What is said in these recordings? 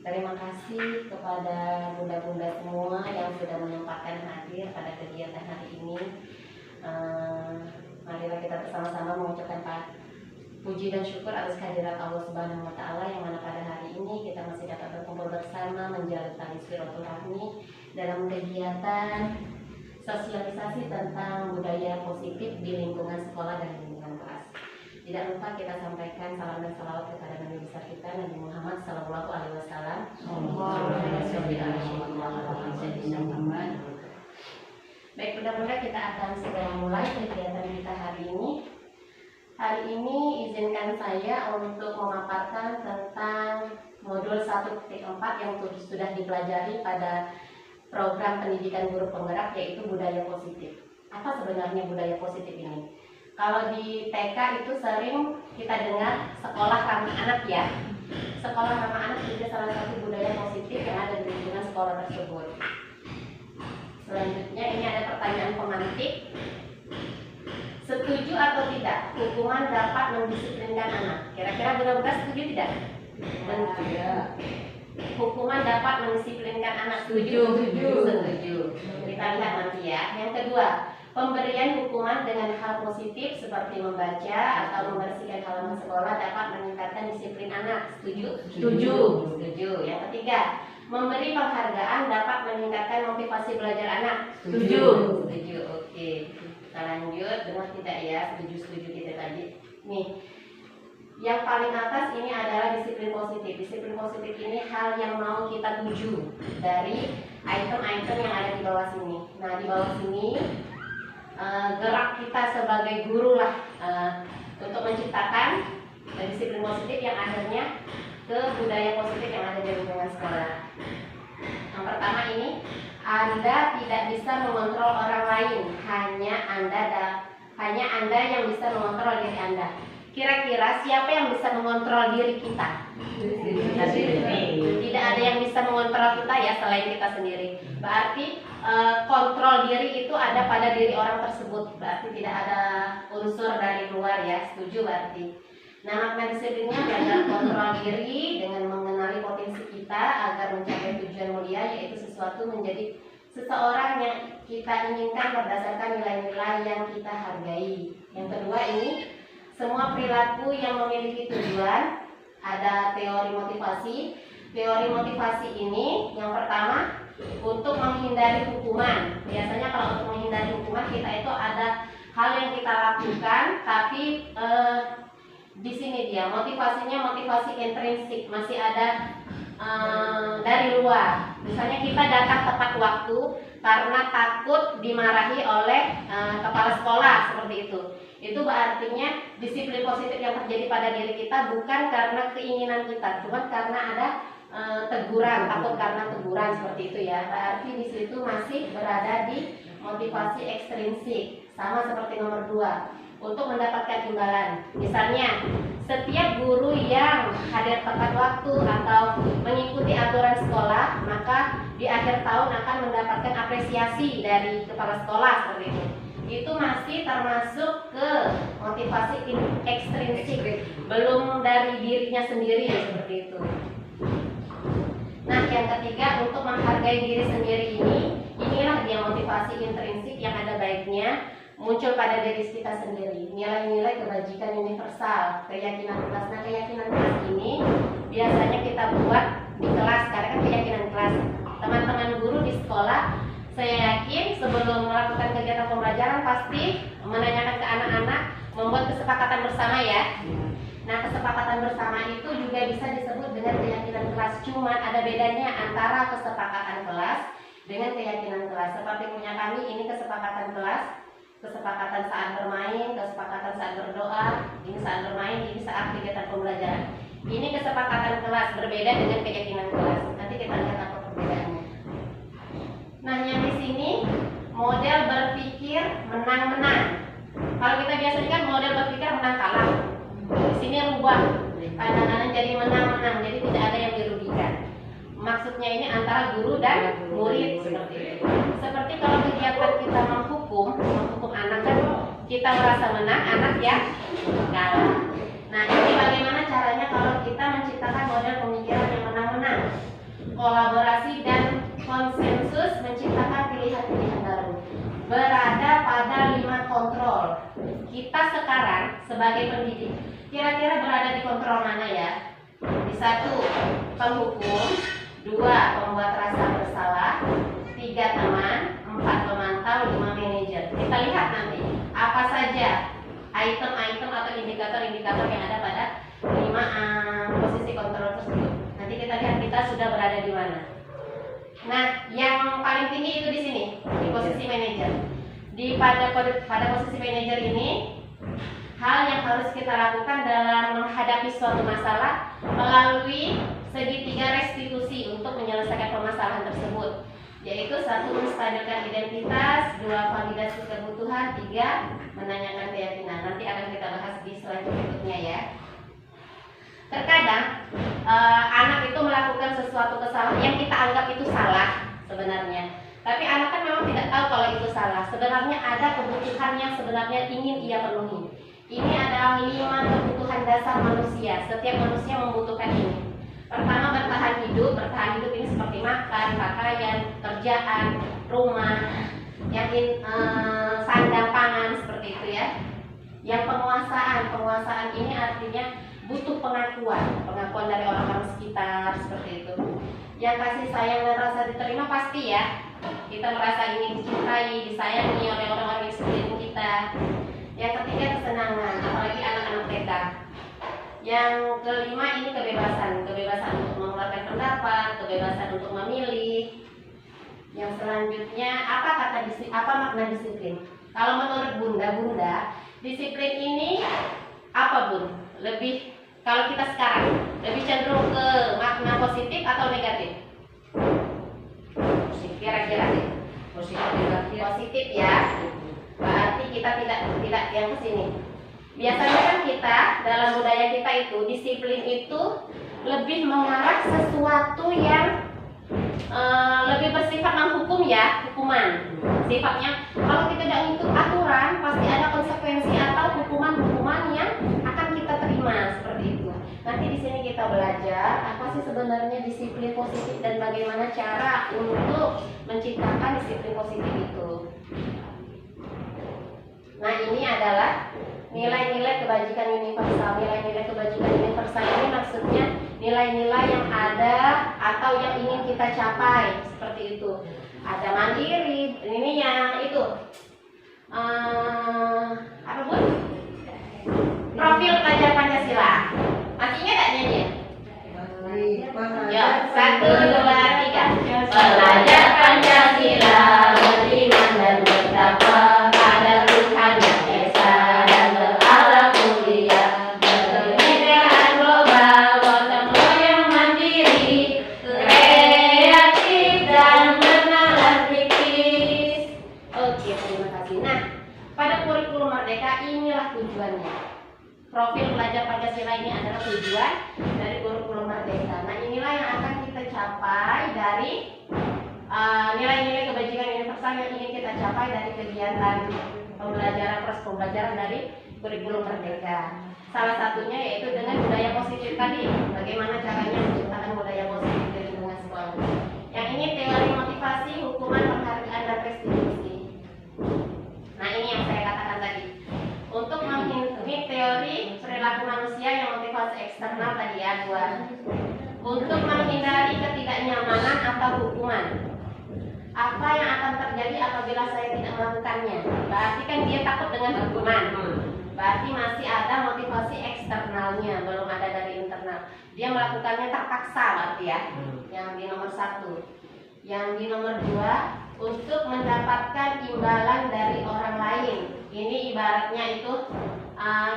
Terima kasih kepada bunda-bunda semua yang sudah menyempatkan hadir pada kegiatan hari ini. Marilah kita bersama-sama mengucapkan puji dan syukur atas kehadirat Allah Subhanahu wa Ta'ala, yang mana pada hari ini kita masih dapat berkumpul bersama menjalin tali silaturahmi dalam kegiatan sosialisasi tentang budaya positif di lingkungan sekolah dan lingkungan kelas. Tidak lupa kita sampaikan salam dan salawat kepada Nabi besar kita, Nabi Muhammad Sallallahu Alaihi Wasallam. Baik, mudah-mudahan kita akan segera mulai kegiatan kita hari ini. Hari ini izinkan saya untuk memaparkan tentang modul 1.4 yang sudah dipelajari pada program pendidikan guru penggerak, yaitu budaya positif. Apa sebenarnya budaya positif ini? Kalau di TK itu sering kita dengar sekolah ramah anak ya. Sekolah ramah anak juga salah satu budaya positif yang ada di lingkungan sekolah tersebut. Selanjutnya ini ada pertanyaan pemantik. Setuju atau tidak hukuman dapat mendisiplinkan anak? Kira-kira benar-benar setuju tidak? Tidak. Hukuman dapat mendisiplinkan anak. Setuju. Kita lihat nanti ya. Yang kedua, pemberian hukuman dengan hal positif seperti membaca atau membersihkan halaman sekolah dapat meningkatkan disiplin anak. Setuju. Yang ketiga, memberi penghargaan dapat meningkatkan motivasi belajar anak. Setuju. Oke. Kita lanjut. Benar tidak ya? Setuju kita tadi. Nih, yang paling atas ini adalah disiplin positif. Disiplin positif ini hal yang mau kita tuju dari item-item yang ada di bawah sini. Nah, di bawah sini gerak kita sebagai guru lah untuk menciptakan disiplin positif yang akhirnya ke budaya positif yang ada di lingkungan sekolah. Yang pertama ini, Anda tidak bisa mengontrol orang lain, hanya Anda yang bisa mengontrol diri Anda. Kira-kira siapa yang bisa mengontrol diri kita? Tidak ada yang bisa mengontrol kita ya selain kita sendiri. Berarti kontrol diri itu ada pada diri orang tersebut. Berarti tidak ada unsur dari luar ya. Setuju berarti. Nah, makna disiplinnya adalah kontrol diri dengan mengenali potensi kita agar mencapai tujuan mulia, yaitu sesuatu menjadi seseorang yang kita inginkan berdasarkan nilai-nilai yang kita hargai. Yang kedua ini, semua perilaku yang memiliki tujuan. Ada teori motivasi. Teori motivasi ini yang pertama untuk menghindari hukuman. Biasanya kalau untuk menghindari hukuman kita itu ada hal yang kita lakukan, tapi di sini dia motivasinya motivasi intrinsik, masih ada dari luar. Misalnya kita datang tepat waktu karena takut dimarahi oleh kepala sekolah, seperti itu. Itu artinya disiplin positif yang terjadi pada diri kita bukan karena keinginan kita, cuma karena ada teguran, takut karena teguran, seperti itu ya. Berarti di situ masih berada di motivasi ekstrinsik, sama seperti nomor 2, untuk mendapatkan imbalan. Misalnya, setiap guru yang hadir tepat waktu atau mengikuti aturan sekolah, maka di akhir tahun akan mendapatkan apresiasi dari kepala sekolah, seperti itu. Itu masih termasuk ke motivasi ekstrinsik, belum dari dirinya sendiri, seperti itu. Nah, yang ketiga, untuk menghargai diri sendiri inilah dia motivasi intrinsik yang ada baiknya muncul pada diri kita sendiri. Nilai-nilai kebajikan universal, keyakinan kelas. Nah, keyakinan kelas ini biasanya kita buat di kelas, karena kan keyakinan kelas. Teman-teman guru di sekolah, saya yakin sebelum melakukan kegiatan pembelajaran pasti menanyakan ke anak-anak, membuat kesepakatan bersama ya. Nah, kesepakatan bersama itu juga bisa disebut dengan keyakinan kelas. Cuman ada bedanya antara kesepakatan kelas dengan keyakinan kelas. Seperti punya kami, ini kesepakatan kelas, kesepakatan saat bermain, kesepakatan saat berdoa, ini saat bermain, ini saat kegiatan pembelajaran. Ini kesepakatan kelas, berbeda dengan keyakinan kelas. Nanti kita lihat apa perbedaannya. Nah, yang di sini model berpikir menang-menang. Kalau kita biasanya kan model berpikir menang kalah. Di sini rubah, kadang-kadang jadi menang-menang, jadi tidak ada yang dirugikan. Maksudnya ini antara guru dan murid, seperti itu. Seperti kalau kegiatan kita menghukum anak kan kita merasa menang, anak ya kalah. Nah, ini bagaimana caranya kalau kita menciptakan model pemikiran yang menang-menang? kolaborasi dan konsensus menciptakan pilihan-pilihan baru. Berada pada 5 kontrol. Kita sekarang sebagai pendidik kira-kira berada di kontrol mana ya? Di 1, penghukum, 2, pembuat rasa bersalah, 3, teman, 4, pemantau, 5, manajer. Kita lihat nanti apa saja item-item atau indikator-indikator yang ada pada 5 posisi kontrol tersebut. Nanti kita lihat kita sudah berada di mana. Nah, yang paling tinggi itu di sini, di posisi manajer. Pada posisi manajer ini, hal yang harus kita lakukan dalam menghadapi suatu masalah melalui segitiga restitusi untuk menyelesaikan permasalahan tersebut, yaitu 1, menstabilkan identitas, 2, validasi kebutuhan, 3, menanyakan keyakinan. Nanti akan kita bahas di slide berikutnya ya. Terkadang anak itu melakukan sesuatu kesalahan yang kita anggap itu salah sebenarnya, tapi anak kan memang tidak tahu kalau itu salah. Sebenarnya ada kebutuhan yang sebenarnya ingin ia penuhi. Ini adalah 5 kebutuhan dasar manusia. Setiap manusia membutuhkan ini. Pertama, bertahan hidup. Bertahan hidup ini seperti makan, pakaian, kerjaan, rumah, sandang pangan, seperti itu ya. Yang penguasaan ini artinya butuh pengakuan dari orang-orang sekitar, seperti itu. Yang kasih sayang dan rasa diterima pasti ya. Kita merasa ingin dicintai, disayangi oleh orang-orang di sekeliling kita. Yang ketiga, kesenangan, apalagi anak-anak TK. Yang kelima ini kebebasan untuk mengeluarkan pendapat, kebebasan untuk memilih. Yang selanjutnya, apa makna disiplin? Kalau menurut Bunda, disiplin ini apa Bun? Kalau kita sekarang lebih cenderung ke makna positif atau negatif? Kira-kira positif ya. Berarti kita tidak yang ke sini. Biasanya kan kita dalam budaya kita itu disiplin itu lebih mengarah sesuatu yang lebih bersifat menghukum ya, hukuman. Sifatnya kalau kita tidak ngikut aturan pasti ada konsekuensi atau hukuman-hukuman yang akan kita terima, seperti itu. Nanti di sini kita belajar apa sih sebenarnya disiplin positif dan bagaimana cara untuk menciptakan disiplin positif itu. Nah, ini adalah nilai-nilai kebajikan universal. Nilai-nilai kebajikan universal ini maksudnya nilai-nilai yang ada atau yang ingin kita capai, seperti itu. Ada mandiri, ini yang itu apa Bun? Profil pelajar Pancasila. Masih ingat tak nyanyi? Ya, 1, 2, 3. Pelajar Pancasila beriman dan bertakwa pada Tuhan Yang Esa dan berakhlak mulia, berkebinekaan global, gotong royong mandiri, kreatif dan bernalar kritis. Oke, terima kasih. Nah, pada kurikulum Merdeka inilah tujuannya. Profil pelajar Pancasila ini adalah tujuan dari kurikulum Merdeka. Nah, inilah yang akan kita capai dari nilai-nilai kebajikan universal yang ingin kita capai dari kegiatan pembelajaran dari kurikulum Merdeka. Salah satunya yaitu dengan budaya positif tadi. Bagaimana caranya menciptakan budaya positif di lingkungan sekolah. Yang ini teori motivasi, hukuman, penghargaan, dan restitusi. Nah, ini yang saya katakan tadi. Untuk menghindari teori perilaku manusia yang motivasi eksternal tadi ya, untuk menghindari ketidaknyamanan atau hukuman. Apa yang akan terjadi apabila saya tidak melakukannya? Berarti kan dia takut dengan hukuman. Berarti masih ada motivasi eksternalnya, belum ada dari internal. Dia melakukannya terpaksa berarti ya. Yang di nomor 1. Yang di nomor 2, untuk mendapatkan imbalan dari orang lain. Ini ibaratnya itu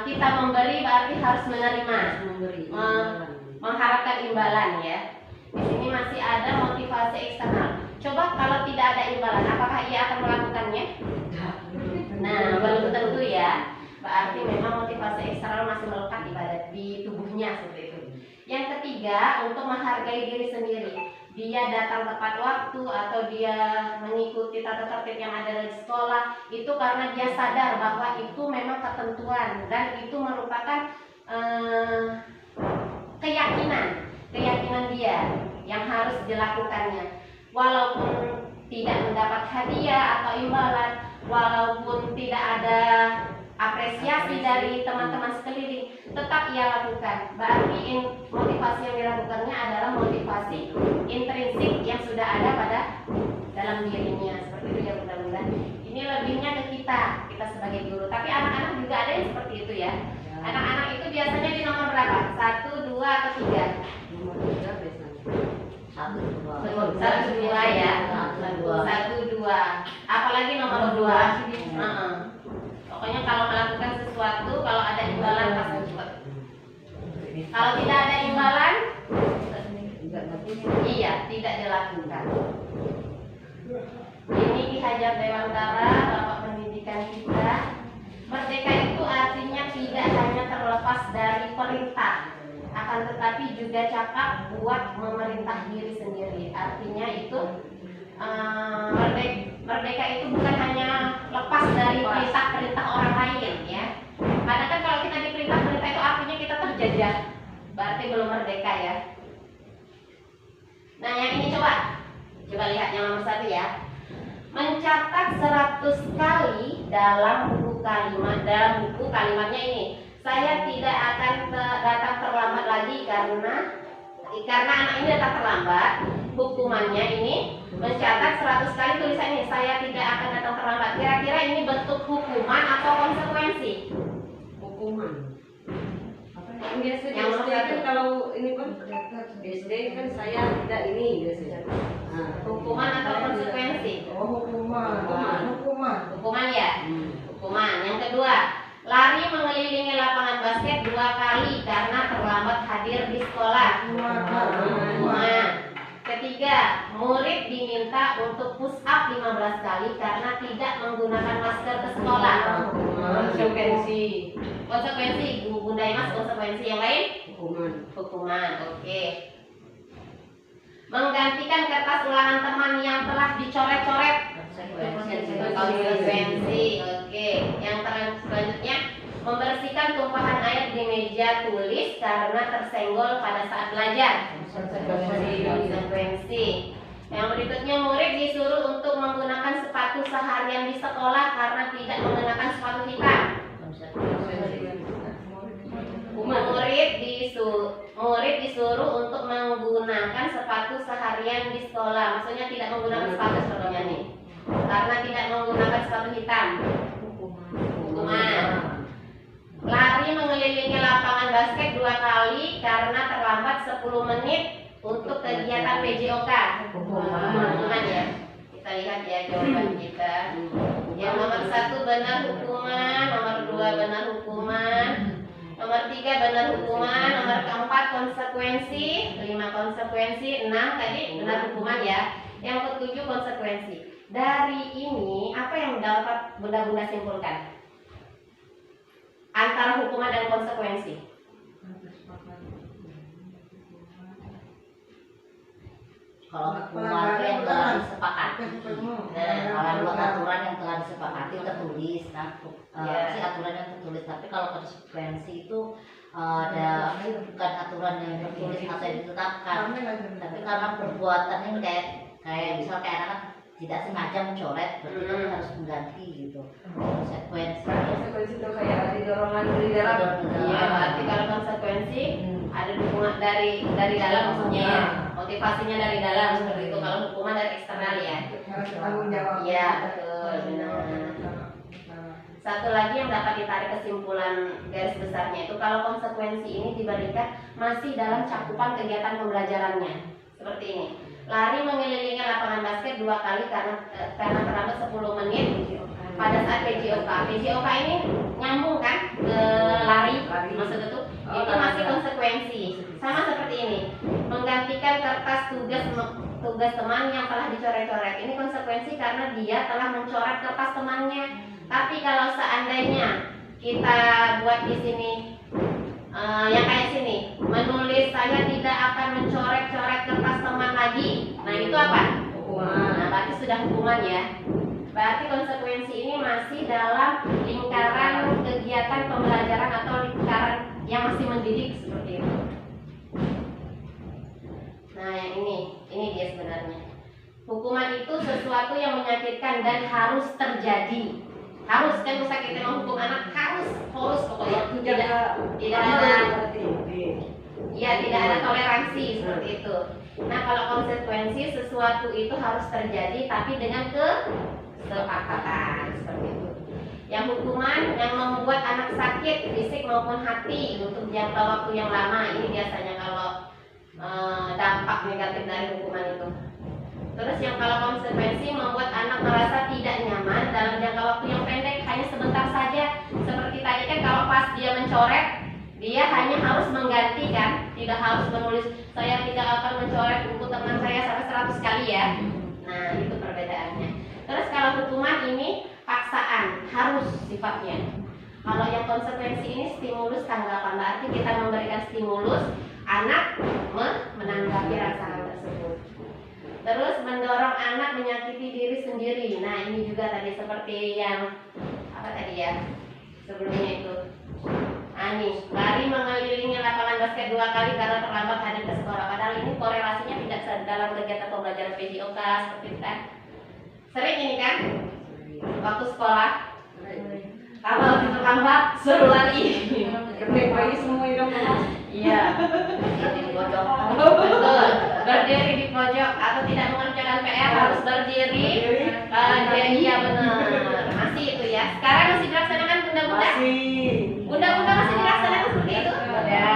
kita memberi berarti harus menerima, mengharapkan imbalan ya. Di sini masih ada motivasi eksternal. Coba kalau tidak ada imbalan, apakah ia akan melakukannya? Nah, belum tentu ya. Berarti memang motivasi eksternal masih melekat di tubuhnya, seperti itu. Yang ketiga, untuk menghargai diri sendiri. Dia datang tepat waktu atau dia mengikuti tata tertib yang ada di sekolah, itu karena dia sadar bahwa itu memang ketentuan dan itu merupakan keyakinan dia. yang harus dilakukannya. Walaupun tidak mendapat hadiah atau imbalan, walaupun tidak ada apresiasi dari teman-teman sekeliling, tetap ia lakukan. Berarti motivasi yang dilakukannya adalah motivasi intrinsik yang sudah ada pada dalam dirinya. Seperti itu ya Bunda-bunda. Ini lebihnya ke kita sebagai guru. Tapi anak-anak juga ada yang seperti itu ya. Anak-anak itu biasanya di nomor berapa? 1, 2, atau 3? Nomor 3 biasanya 1, 2. 1, 2 ya. 1, 2. Apalagi nomor 2. Pokoknya kalau melakukan sesuatu, kalau ada imbalan pasti cepat. Kalau tidak ada imbalan, iya, tidak dilakukan. Ini Ki Hajar Dewantara, Bapak Pendidikan kita. Merdeka itu artinya tidak hanya terlepas dari perintah, akan tetapi juga cakap buat memerintah diri sendiri. Artinya itu merdeka itu bukan hanya lepas dari perintah-perintah orang lain ya. Karena kan kalau kita diperintah-perintah itu artinya kita terjajah, berarti belum merdeka ya. Nah yang ini coba lihat yang nomor 1 ya. Mencatat 100 kali dalam buku kalimatnya ini. Saya tidak akan datang terlambat lagi karena anak ini datang terlambat. Hukumannya ini mencatat 100 kali tulisan ini. Saya tidak akan datang terlambat. Kira-kira ini bentuk hukuman atau konsekuensi? Hukuman. Biasanya Yang SD kan kalau ini kan SD kan saya tidak ini biasanya. Hukuman atau konsekuensi? Hukuman ya. Hukuman. Yang kedua, lari mengelilingi lapangan basket 2 kali karena terlambat hadir di sekolah. Hukuman. Ketiga, murid diminta untuk push up 15 kali karena tidak menggunakan masker ke sekolah. Konsekuensi, Bunda Imas, konsekuensi yang lain? Hukuman. Oke. Menggantikan kertas ulangan teman yang telah dicoret-coret. Konsekuensi. Oke. Yang selanjutnya, membersihkan tumpahan air di meja tulis karena tersenggol pada saat belajar. Konsekuensi. Yang berikutnya, murid disuruh untuk menggunakan sepatu seharian di sekolah karena tidak menggunakan sepatu hitam. Murid disuruh untuk menggunakan sepatu seharian di sekolah. Maksudnya tidak menggunakan sepatu sebelumnya nih, karena tidak menggunakan sepatu hitam. Hukuman. Lari mengelilingi lapangan basket 2 kali karena terlambat 10 menit untuk kegiatan PJOK. Hukuman ya. Kita lihat ya jawaban kita. Yang nomor 1 benar hukuman, nomor 2 benar hukuman, nomor 3 benar hukuman, nomor 4 konsekuensi, 5 konsekuensi, 6 tadi benar hukuman ya. Yang ke-7 konsekuensi. Dari ini apa yang dapat Bunda-bunda simpulkan antara hukuman dan konsekuensi? Kalau hukuman yang telah disepakati, kalau buat aturan yang telah disepakati tertulis, si aturan yang tertulis. Tapi kalau konsekuensi itu ada bukan aturan yang tertulis atau yang ditetapkan, tapi karena perbuatannya kayak misal kayak anak tidak sengaja mencoret, berarti kan harus mengganti gitu. Konsekuensi itu kayak ada dorongan dari dalam. Iya, berarti kalau konsekuensi ada dukungan dari dalam maksudnya ya. Motivasinya dari dalam seperti itu. Kalau hukuman dari eksternal ya. Harus tanggung jawab. Iya, betul. Benar. Satu lagi yang dapat ditarik kesimpulan garis besarnya itu kalau konsekuensi ini diberikan masih dalam cakupan kegiatan pembelajarannya. Seperti ini. Lari mengelilingi lapangan basket 2 kali karena terlambat 10 menit pada saat PJOK. PJOK ini nyambung kan ke lari, maksud itu masih konsekuensi. Sama seperti ini. Menggantikan kertas tugas teman yang telah dicoret-coret. Ini konsekuensi karena dia telah mencoret kertas temannya. Tapi kalau seandainya kita buat di sini yang kayak sini, menulis saya tidak akan mencoret-coret kertas teman lagi. Nah itu apa? Hukuman. Nah berarti sudah hukuman ya. Berarti konsekuensi ini masih dalam lingkaran kegiatan pembelajaran atau lingkaran yang masih mendidik seperti itu. Nah yang ini hukuman itu sesuatu yang menyakitkan dan harus terjadi. Harus, kan bisa kita menghukum anak harus pokoknya tidak ada tidak ada toleransi seperti itu. Nah, kalau konsekuensi sesuatu itu harus terjadi tapi dengan kesepakatan seperti itu. Yang hukuman yang membuat anak sakit fisik maupun hati untuk jangka waktu yang lama, ini biasanya kalau dampak negatif dari hukuman itu. Terus yang kalau konsekuensi membuat anak merasa tidak nyaman dalam jangka waktu yang pendek, hanya sebentar saja. Seperti tadi kan kalau pas dia mencoret, dia hanya harus menggantikan, tidak harus menulis saya tidak akan mencoret buku teman saya sampai 100 kali ya. Nah, itu perbedaannya. Terus kalau hukuman ini paksaan, harus sifatnya. Kalau yang konsekuensi ini stimulus tanggapan, berarti kita memberikan stimulus, anak menanggapi rasa tersebut. Terus mendorong anak menyakiti diri sendiri. Nah, ini juga tadi seperti yang apa tadi ya sebelumnya itu. Nih, lari mengelilingi lapangan basket 2 kali karena terlambat hadir ke sekolah. Padahal ini korelasinya tidak dalam kegiatan pembelajaran PJOK seperti itu kan. Sering ini kan waktu sekolah. Kalau terlambat suruh lari. Bayi semua hidup Iya. Jadi pojok. Betul. Berdiri di pojok atau tidak mengerjakan PR harus berdiri. Iya benar. Masih itu ya. Sekarang masih dilaksanakan bunda-bunda? Bunda-bunda masih dilaksanakan seperti itu? Ya.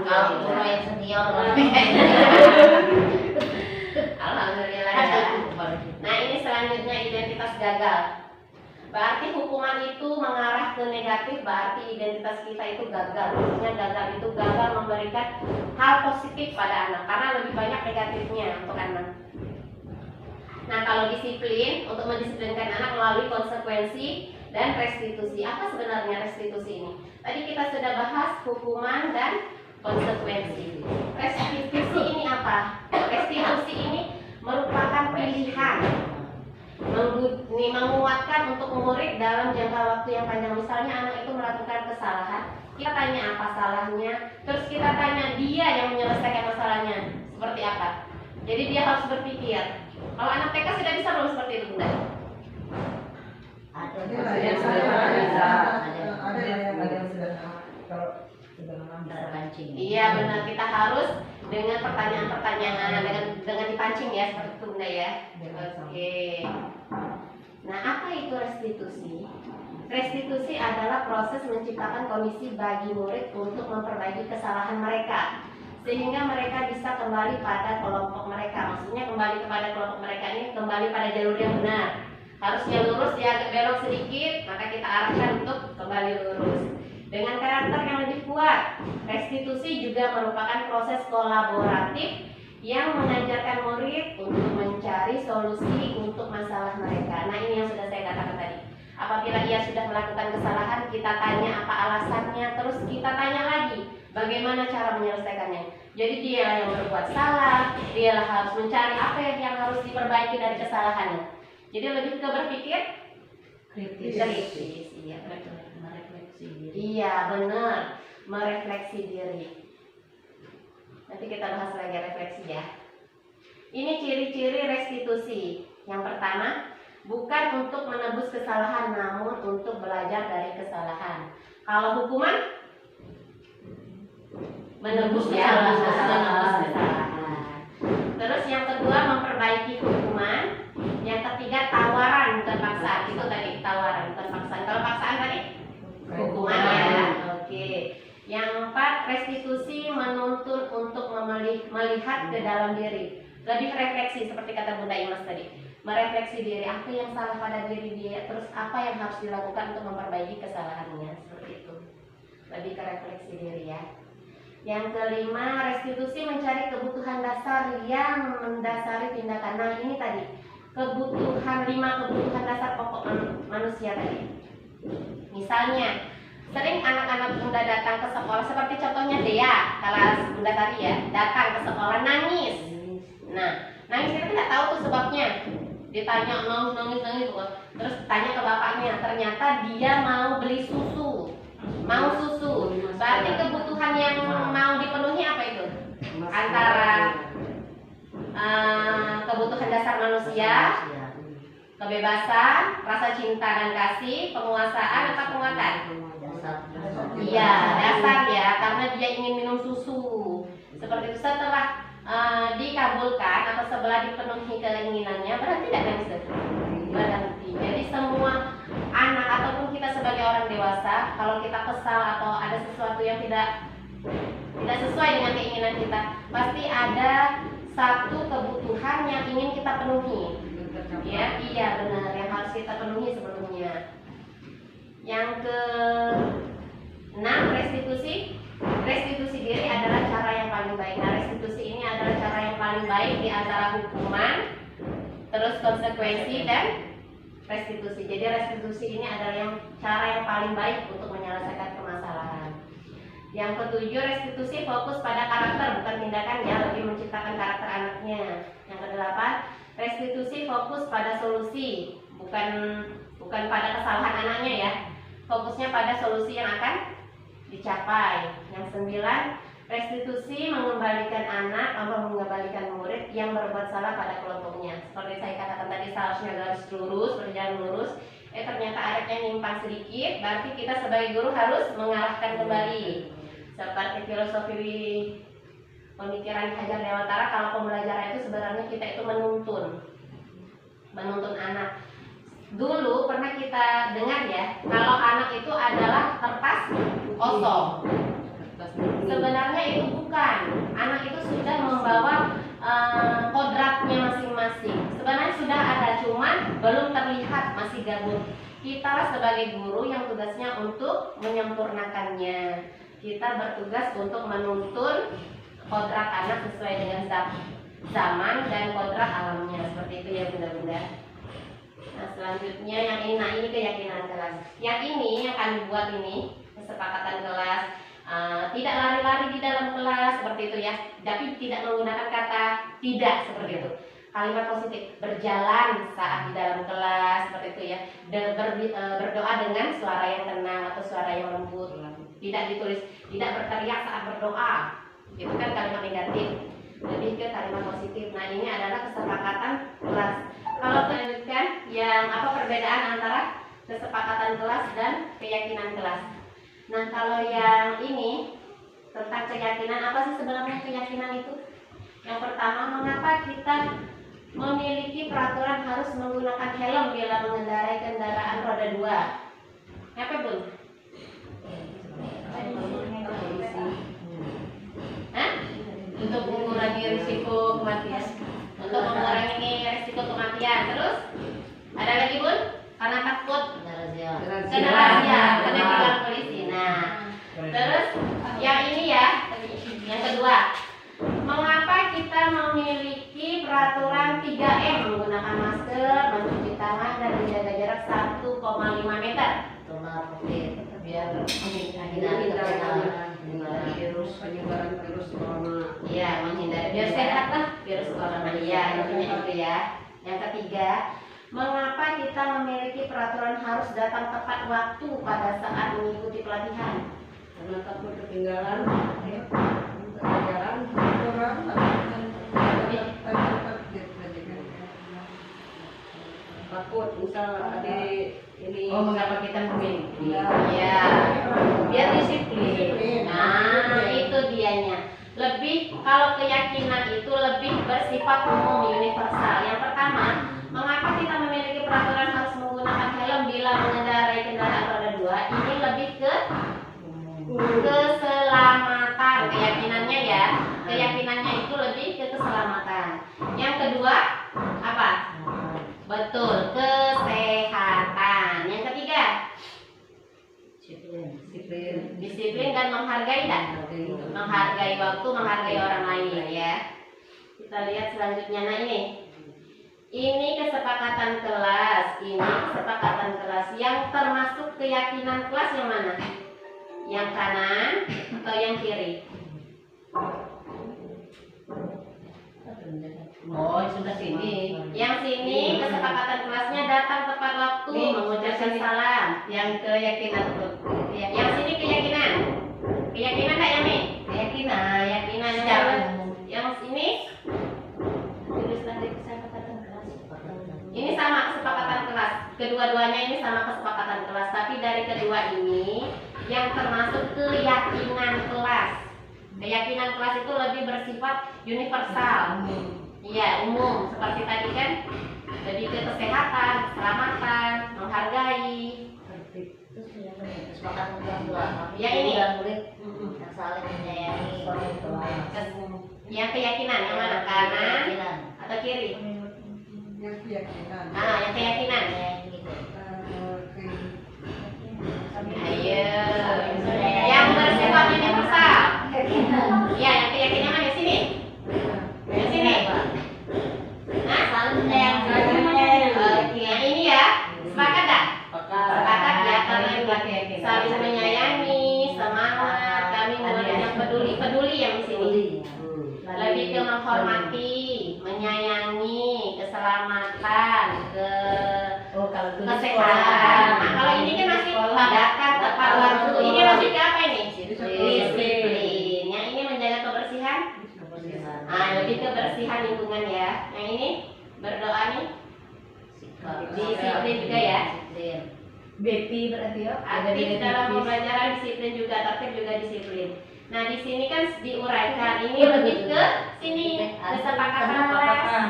Kalau guru yang senior Alhamdulillah ya. Nah, ini selanjutnya identitas gagal. Berarti hukuman itu mengarah ke negatif, berarti identitas kita itu gagal. Maksudnya gagal itu gagal memberikan hal positif pada anak, karena lebih banyak negatifnya untuk anak. Nah, kalau disiplin, untuk mendisiplinkan anak melalui konsekuensi dan restitusi. Apa sebenarnya restitusi ini? Tadi kita sudah bahas hukuman dan konsekuensi. Restitusi ini apa? Restitusi ini merupakan pilihan menguatkan untuk murid dalam jangka waktu yang panjang. Misalnya anak itu melakukan kesalahan, kita tanya apa salahnya, terus kita tanya dia yang menyelesaikan masalahnya seperti apa. Jadi dia harus berpikir. Kalau anak TK sudah bisa belum seperti itu, Bunda? ada yang sudah kalau terpancing. Iya benar, kita harus dengan pertanyaan-pertanyaan dengan dipancing ya seperti itu, Bunda ya. Oke. Nah, apa itu restitusi? Restitusi adalah proses menciptakan kondisi bagi murid untuk memperbaiki kesalahan mereka sehingga mereka bisa kembali pada kelompok mereka. Maksudnya kembali kepada kelompok mereka ini kembali pada jalur yang benar. Harusnya lurus, dia agak belok sedikit, maka kita arahkan untuk kembali lurus. Dengan karakter yang lebih kuat, restitusi juga merupakan proses kolaboratif yang mengajarkan murid untuk mencari solusi untuk masalah mereka. Nah, ini yang sudah saya katakan tadi. Apabila ia sudah melakukan kesalahan, kita tanya apa alasannya, terus kita tanya lagi bagaimana cara menyelesaikannya. Jadi dia yang berbuat salah, dia harus mencari apa yang harus diperbaiki dari kesalahannya. Jadi lebih ke berpikir kritis. Iya, betul. Merefleksi diri. Iya, benar. Merefleksi diri. Nanti kita bahas lagi refleksi ya. Ini ciri-ciri restitusi. Yang pertama, bukan untuk menebus kesalahan, namun untuk belajar dari kesalahan. Kalau hukuman, menebus kesalahan. Terus yang kedua, memperbaiki hukuman. Yang ketiga, tawaran bukan paksaan. Itu tadi tawaran bukan paksaan. Kalau paksaan tadi hukuman ya. Oke. Yang empat, restitusi menuntun untuk melihat ke dalam diri. Lebih refleksi seperti kata Bunda Imas tadi. Merefleksi diri, apa yang salah pada diri dia, terus apa yang harus dilakukan untuk memperbaiki kesalahannya, seperti itu. Lebih ke refleksi diri ya. Yang kelima, restitusi mencari kebutuhan dasar yang mendasari tindakan. Nah, ini tadi kebutuhan 5 kebutuhan dasar pokok manusia tadi. Misalnya, sering anak-anak Bunda datang ke sekolah, seperti contohnya Dea, kelas Bunda tadi ya, datang ke sekolah nangis. Nah, nangis kita tidak tahu tuh sebabnya. Ditanya nangis, terus tanya ke bapaknya, ternyata dia mau beli susu, mau susu. Berarti kebutuhan yang mau dipenuhi apa itu? Antara kebutuhan dasar manusia, kebebasan, rasa cinta dan kasih, penguasaan atau penguatan? Iya, dasar ya, karena dia ingin minum susu. Seperti itu. Setelah dikabulkan atau setelah dipenuhi keinginannya, berarti tidak bisa berhenti. Jadi semua anak ataupun kita sebagai orang dewasa, kalau kita kesal atau ada sesuatu yang tidak sesuai dengan keinginan kita, pasti ada satu kebutuhan yang ingin kita penuhi. Ya, iya benar, yang harus kita penuhi sebelumnya. Yang ke-6, restitusi. Restitusi diri adalah cara yang paling baik. Nah, restitusi ini adalah cara yang paling baik di antara hukuman, terus konsekuensi dan restitusi. Jadi restitusi ini adalah cara yang paling baik untuk menyelesaikan permasalahan. Yang ke-7, restitusi fokus pada karakter bukan tindakan, ya, lebih menciptakan karakter anaknya. Yang ke-8, restitusi fokus pada solusi bukan pada kesalahan anaknya, ya. Fokusnya pada solusi yang akan dicapai. Yang 9, restitusi mengembalikan anak atau mengembalikan murid yang berbuat salah pada kelompoknya. Seperti saya katakan tadi, seharusnya garis lurus, berjalan lurus. Ternyata anaknya nyimpang sedikit, berarti kita sebagai guru harus mengarahkan kembali. Seperti filosofi pemikiran Hajar Dewantara, kalau pembelajaran itu sebenarnya kita itu menuntun anak. Dulu pernah kita dengar, ya, kalau anak itu adalah kertas kosong. Sebenarnya itu bukan. Anak itu sudah membawa kodratnya masing-masing. Sebenarnya sudah ada, cuman belum terlihat, masih gabung. Kita sebagai guru yang tugasnya untuk menyempurnakannya. Kita bertugas untuk menuntun kodrat anak sesuai dengan zaman dan kodrat alamnya. Seperti itu, ya bunda-bunda. Nah, selanjutnya yang ini, ini keyakinan kelas. Yang ini yang akan dibuat ini kesepakatan kelas. Tidak lari-lari di dalam kelas, seperti itu, ya. Tapi tidak menggunakan kata tidak, seperti itu. Kalimat positif, berjalan saat di dalam kelas, seperti itu, ya. Berdoa dengan suara yang tenang atau suara yang lembut. Tidak ditulis, tidak berteriak saat berdoa. Itu kan kalimat negatif. Lebih ke kalimat positif. Nah, ini adalah kesepakatan kelas. Kalau melanjutkan, yang apa perbedaan antara kesepakatan kelas dan keyakinan kelas? Nah, kalau yang ini tentang keyakinan, apa sih sebenarnya keyakinan itu? Yang pertama, mengapa kita memiliki peraturan harus menggunakan helm bila mengendarai kendaraan roda 2? Apa, Bun? Hah? Untuk mengurangi risiko kematian. Untuk mengurangi risiko kematian. Terus ada lagi, Bun? Karena takut kena razia, kena tilang polisi. Nah, terus yang ini, ya, yang kedua, mengapa kita memiliki peraturan 3M, menggunakan masker, mencuci tangan, dan menjaga jarak 1,5 meter? Biar menghindari penyebaran virus corona. Iya, menghindari, biar sehat lah virus corona. Iya, intinya itu, ya. Yang ketiga, mengapa kita memiliki peraturan harus datang tepat waktu pada saat mengikuti pelatihan? Karena takut ketinggalan pelajaran, takut misal ada ini. Oh, mengapa kita memiliki? Iya, biar disiplin. Nah, itu dianya. Lebih, kalau keyakinan itu lebih bersifat umum, universal. Yang pertama, mengapa kita memiliki peraturan harus menggunakan helm bila mengendarai kendaraan roda 2? Ini lebih ke keselamatan, keyakinannya, ya. Keyakinannya itu lebih ke keselamatan. Yang kedua, apa? Betul, kesehatan. Yang ketiga, disiplin dan menghargai, dan menghargai waktu, menghargai orang lain, ya. Kita lihat selanjutnya. Nah, ini kesepakatan kelas. Ini kesepakatan kelas yang termasuk keyakinan kelas yang mana? Yang kanan atau yang kiri? Oh, sudah sini. Yang sini kesepakatan kelasnya datang tepat waktu, mengucapkan salam. Yang keyakinan itu. Yang sini keyakinan. Keyakinan enggak, Yami? Keyakinan. Keyakinan. Yang ini kedua-duanya ini sama kesepakatan kelas, tapi dari kedua ini yang termasuk keyakinan kelas. Keyakinan kelas itu lebih bersifat universal. Iya, umum. Seperti tadi kan lebih ke kesehatan, keselamatan, menghargai. Terus kesepakatan kelas dua. Ya, ini. Dan murid yang saling menyayangi. Yang keyakinan yang mana? Kanan Keyakinan. atau kiri? Yang keyakinan. Ah, yang keyakinan. Ayo. Yang bersifat universal. Iya, yang keyakinan mana? Di sini. Di sini. Nah, Saling menyayangi. oke, yang ini ya. Sepakat dah? Sepakat ya, karena saling menyayangi, semangat, kami murid yang peduli yang di sini. Lebih ke menghormati, menyayangi, keselamatan, kesehatan. Nah, kalau ini kan masih datang tepat waktu. Ini lebih ke apa ini? Disiplin. Yang ini menjaga kebersihan. Nah, lebih kebersihan lingkungan ya. Yang ini berdoa nih. Disiplin juga ya. BP berarti ya. Aktif dalam pembelajaran, disiplin juga, tertib juga disiplin. Nah, di sini kan diuraikan ini lebih ke sini kesepakatan kelas.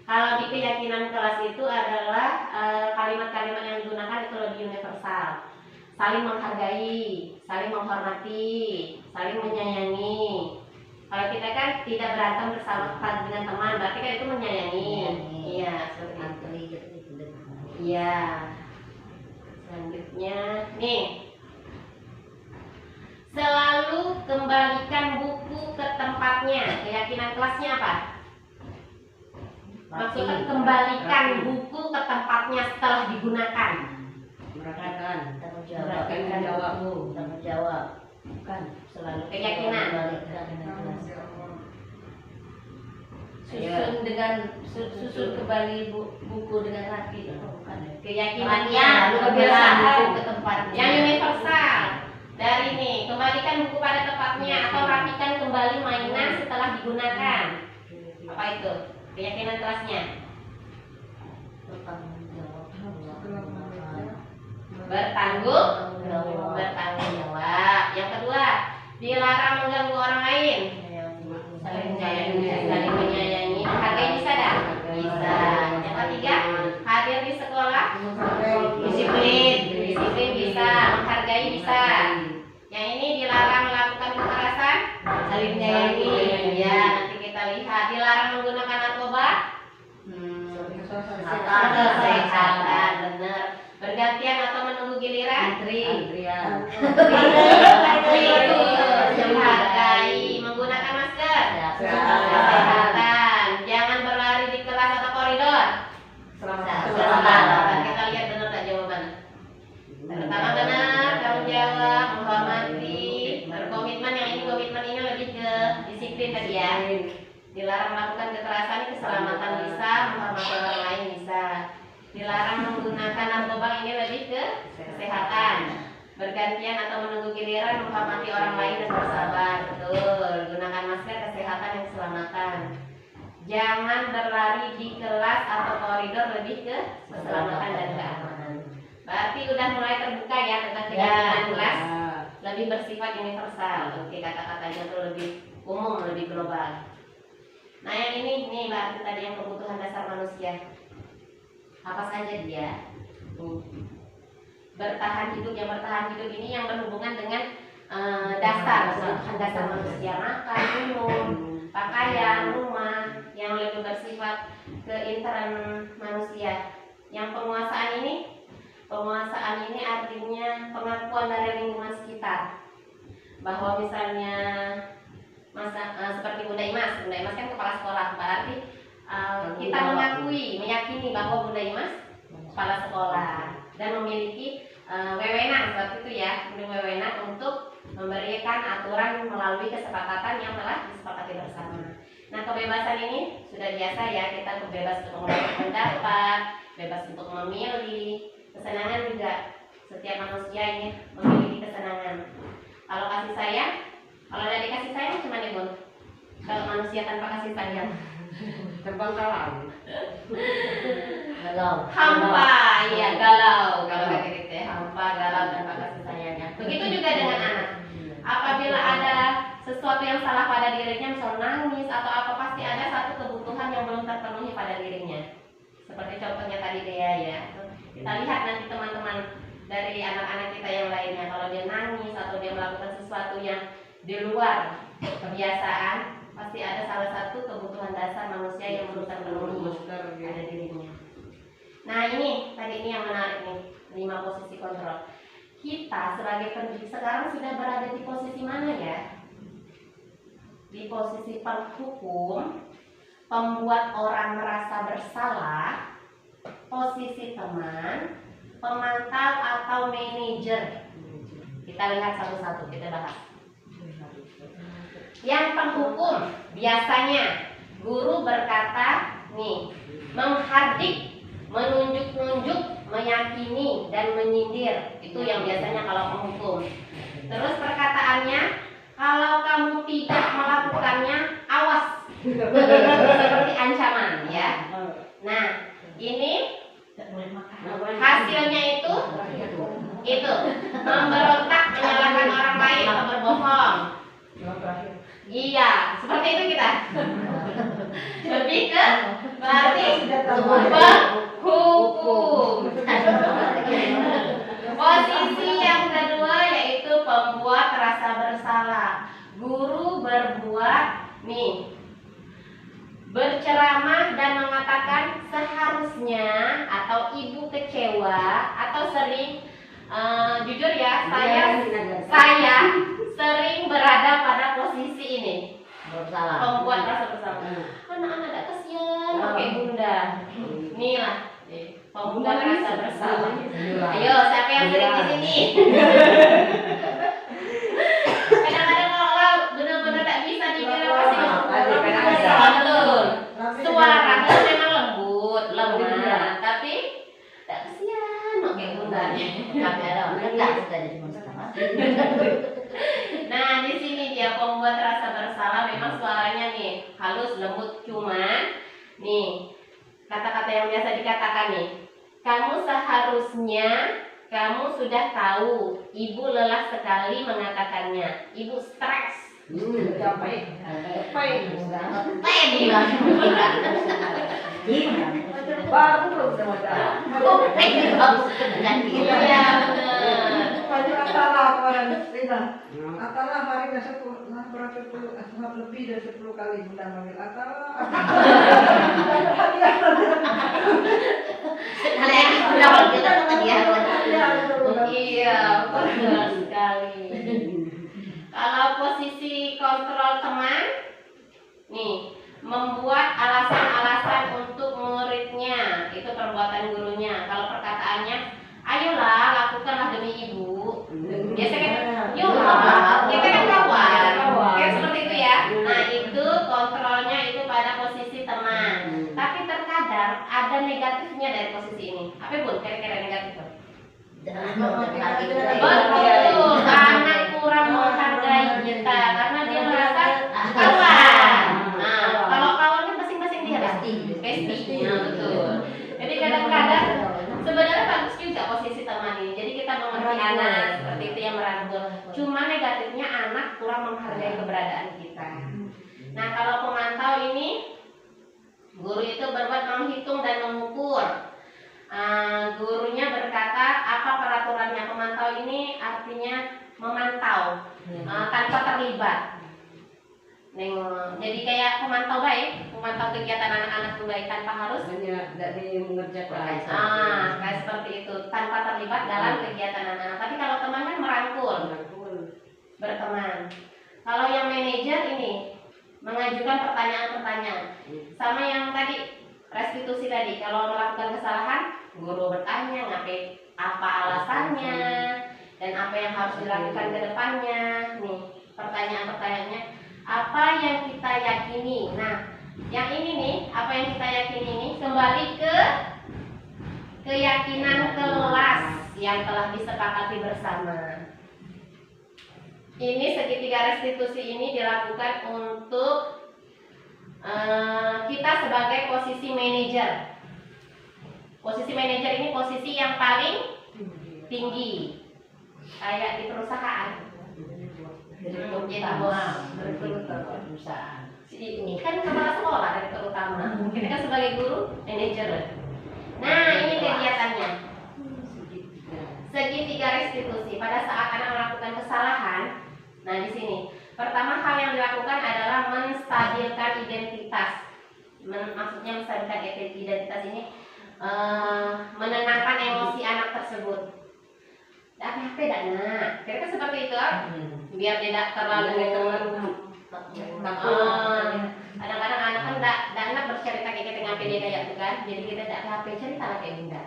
Kalau di keyakinan kelas itu adalah kalimat-kalimat yang digunakan itu lebih universal. Saling menghargai, saling menghormati, saling menyayangi. Kalau kita kan tidak berantem bersama dengan teman, berarti kan itu menyayangi. Iya, seperti itu. Iya. Selanjutnya, nih. Selalu kembalikan buku ke tempatnya. Keyakinan kelasnya apa? Maksudnya kembalikan buku ke tempatnya setelah digunakan. Tanggung jawab. Bukan. Selalu keyakinan. Susun kembali buku dengan rapi. Keyakinannya kebiasaan buku ke tempatnya. yang universal. Dari ini, kembalikan buku pada tempatnya atau rapikan kembali mainan setelah digunakan. Apa itu? Keyakinan kelasnya. Bertanggung jawab. Yang kedua, dilarang mengganggu orang lain. Saling menyayangi. Menghargai bisa dah? Bisa. Yang ketiga, hadir di sekolah. Disiplin bisa. Menghargai bisa. Yang ini dilarang melakukan kekerasan. Saling menyayangi. Ya, nanti kita lihat. Dilarang menggunakan narkoba. Kesehatan, benar. Bergantian atau menunggu giliran. Antrian. Menghargai. Menggunakan masker. Kesehatan. Jangan berlari di kelas atau koridor. Selamat. Kita lihat benar tak jawabannya. Pertama benar, tanggung jawab, menghormati, berkomitmen. Yang ini komitmen ini lebih ke disiplin tadi ya. Dilarang melakukan kekerasan, keselamatan bisa, menghormati orang lain bisa. Dilarang menggunakan narkoba, ini lebih ke kesehatan. Bergantian atau menunggu giliran, menghormati orang lain dan bersabar. Betul. Gunakan masker, kesehatan dan keselamatan. Jangan berlari di kelas atau koridor, lebih ke keselamatan dan keamanan. Berarti udah mulai terbuka ya tentang keyakinan kelas. Lebih bersifat universal. Oke, kata-katanya tuh lebih umum, lebih global. Nah, yang ini nih berarti tadi yang kebutuhan dasar manusia. Apa saja dia? Bertahan hidup. Yang bertahan hidup ini yang berhubungan dengan dasar kebutuhan dasar manusia, makan, minum, pakaian, rumah, yang lebih bersifat keinteran manusia. Yang penguasaan ini artinya pengakuan dari lingkungan sekitar, bahwa misalnya seperti Bunda Imas kan kepala sekolah, berarti kita meyakini bahwa Bunda Imas kepala sekolah dan memiliki wewenang seperti itu ya, wewenang untuk memberikan aturan melalui kesepakatan yang telah disepakati bersama. Nah, kebebasan ini sudah biasa ya, kita bebas untuk mengungkapkan pendapat, bebas untuk memilih. Kesenangan juga, setiap manusia ini memiliki kesenangan. Kalau kasih sayang, kalau dari kasih sayang cuma nih Bun. Kalau manusia tanpa kasih sayang Terbang kalah. galau. hampa, iya galau, kalau kayak gitu ya, hampa, galau tanpa kasih sayangnya. Begitu juga dengan anak. Apabila ada sesuatu yang salah pada dirinya, misal nangis atau apa, pasti ada satu kebutuhan yang belum terpenuhi pada dirinya. Seperti contohnya tadi Dea ya. Kita lihat nanti teman-teman dari anak-anak kita yang lainnya, kalau dia nangis atau dia melakukan sesuatu yang di luar kebiasaan, pasti ada salah satu kebutuhan dasar manusia yang belum terpenuhi pada dirinya. Nah ini tadi ini yang menarik nih, 5 posisi kontrol. Kita sebagai pendidik sekarang sudah berada di posisi mana ya? Di posisi penghukum, pembuat orang merasa bersalah, posisi teman, pemantau atau manajer. Kita lihat satu-satu, kita bahas. Yang penghukum biasanya guru berkata nih, menghardik, menunjuk-nunjuk, meyakini dan menyindir. Itu yang biasanya kalau penghukum. Terus perkataannya, kalau kamu tidak melakukannya, awas. Seperti ancaman ya. Nah, ini hasilnya itu memberontak, menyalahkan orang lain atau berbohong. Iya, seperti itu kita. Lebih ke berarti penghukum. Posisi yang kedua yaitu pembuat rasa bersalah. Guru berbuat nih, berceramah dan mengatakan seharusnya, atau ibu kecewa, atau sering jujur ya, saya sering berada pada posisi ini, Bersalah. pembuat rasa bersalah. Anak-anak ada kesian pakai bunda. Inilah pembuat rasa bersalah. Ayo, siapa yang sering di sini? Kadang-kadang kalau benar-benar tak bisa dikira pasti betul. Suara kan memang lembut, lemah, tapi tak kesian pakai bunda. Tapi ada orang enggak suka jadi monster. Nah, di sini dia pembuat rasa bersalah, memang suaranya nih halus, lembut, cuman nih kata-kata yang biasa dikatakan nih. Kamu seharusnya, kamu sudah tahu, ibu lelah sekali mengatakannya. Ibu stres. Capek. Baru belum sama Iya benar. Baju Atala kemarin, Rina. Atala hari ini 10, berapa puluh, lebih dari 10 kali Bunda manggil Atala. Iya, Benar sekali. Kalau posisi kontrol teman, nih membuat alasan-alasan untuk muridnya, itu perbuatan gurunya. Kalau perkataannya, ayolah lakukanlah demi ibu. Biasanya kan, yuk kita kan kawan, kayak seperti itu ya. Nah itu kontrolnya itu pada posisi teman. Tapi terkadang ada negatifnya dari posisi ini. Apa Bun? Kira-kira negatifnya? Betul, anak kurang menghargai kita karena dia merasa kawan. Nah, kalau kawan kan masing-masing dia bestie. Nah, betul. Jadi kadang-kadang sebenarnya bagus juga posisi teman ini. Jadi kita mengerti anak seperti itu yang merangkul. Cuma negatifnya anak kurang menghargai keberadaan kita. Nah, kalau pemantau ini, guru itu berbuat menghitung dan mengukur. Gurunya berkata apa peraturannya. Pemantau ini artinya memantau tanpa terlibat. Jadi kayak pemantau baik, memantau kegiatan anak-anak itu baik tanpa harus dari mengerjakan. kayak seperti itu, tanpa terlibat dalam kegiatan anak-anak. Tapi kalau teman kan merangkul, berteman. Kalau yang manajer ini mengajukan pertanyaan-pertanyaan, sama yang tadi restitusi tadi. Kalau melakukan kesalahan, guru bertanya apa alasannya dan apa yang harus dilakukan ke depannya. Nih, pertanyaan-pertanyaannya, apa yang kita yakini. Nah, yang ini nih, apa yang kita yakini ini kembali ke keyakinan kelas yang telah disepakati bersama. Ini segitiga restitusi ini dilakukan untuk kita sebagai posisi manajer. Posisi manajer ini posisi yang paling tinggi, kayak di perusahaan. Direktur Jadi utama, bos. direktur utama perusahaan. Ini kan kepala sekolah direktur utama. Kita kan sebagai guru, manajer. Nah, ini kegiatannya. Segitiga restitusi. Pada saat anak melakukan kesalahan, nah di sini pertama hal yang dilakukan adalah menstabilkan identitas. Maksudnya menstabilkan identitas ini menenangkan emosi anak tersebut. HP tidak nak, kira-kira seperti itu biar tidak terlalu kadang-kadang anak kan tidak enak bercerita kayak dengan PD kayak itu kan, jadi kita tidak HP cerita lah kayak bunda.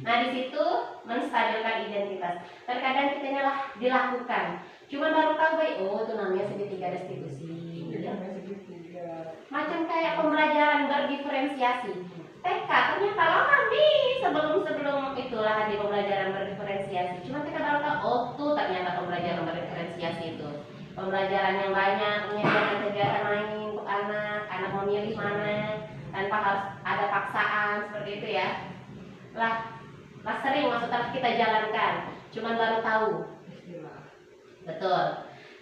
Nah di situ menstabilkan identitas. Terkadang kita lah dilakukan, cuma baru tahu baik, oh itu namanya segitiga restitusi. Macam kayak pembelajaran berdiferensiasi. TK ternyata lama nih sebelum itulah di pembelajaran berdiferensiasi. Cuma kita baru tahu, oh tuh ternyata pembelajaran berdiferensiasi itu pembelajaran yang banyak, menyediakan kegiatan main untuk anak memilih mana tanpa harus ada paksaan seperti itu ya. Lah sering maksudnya kita jalankan, cuma baru tahu. Betul.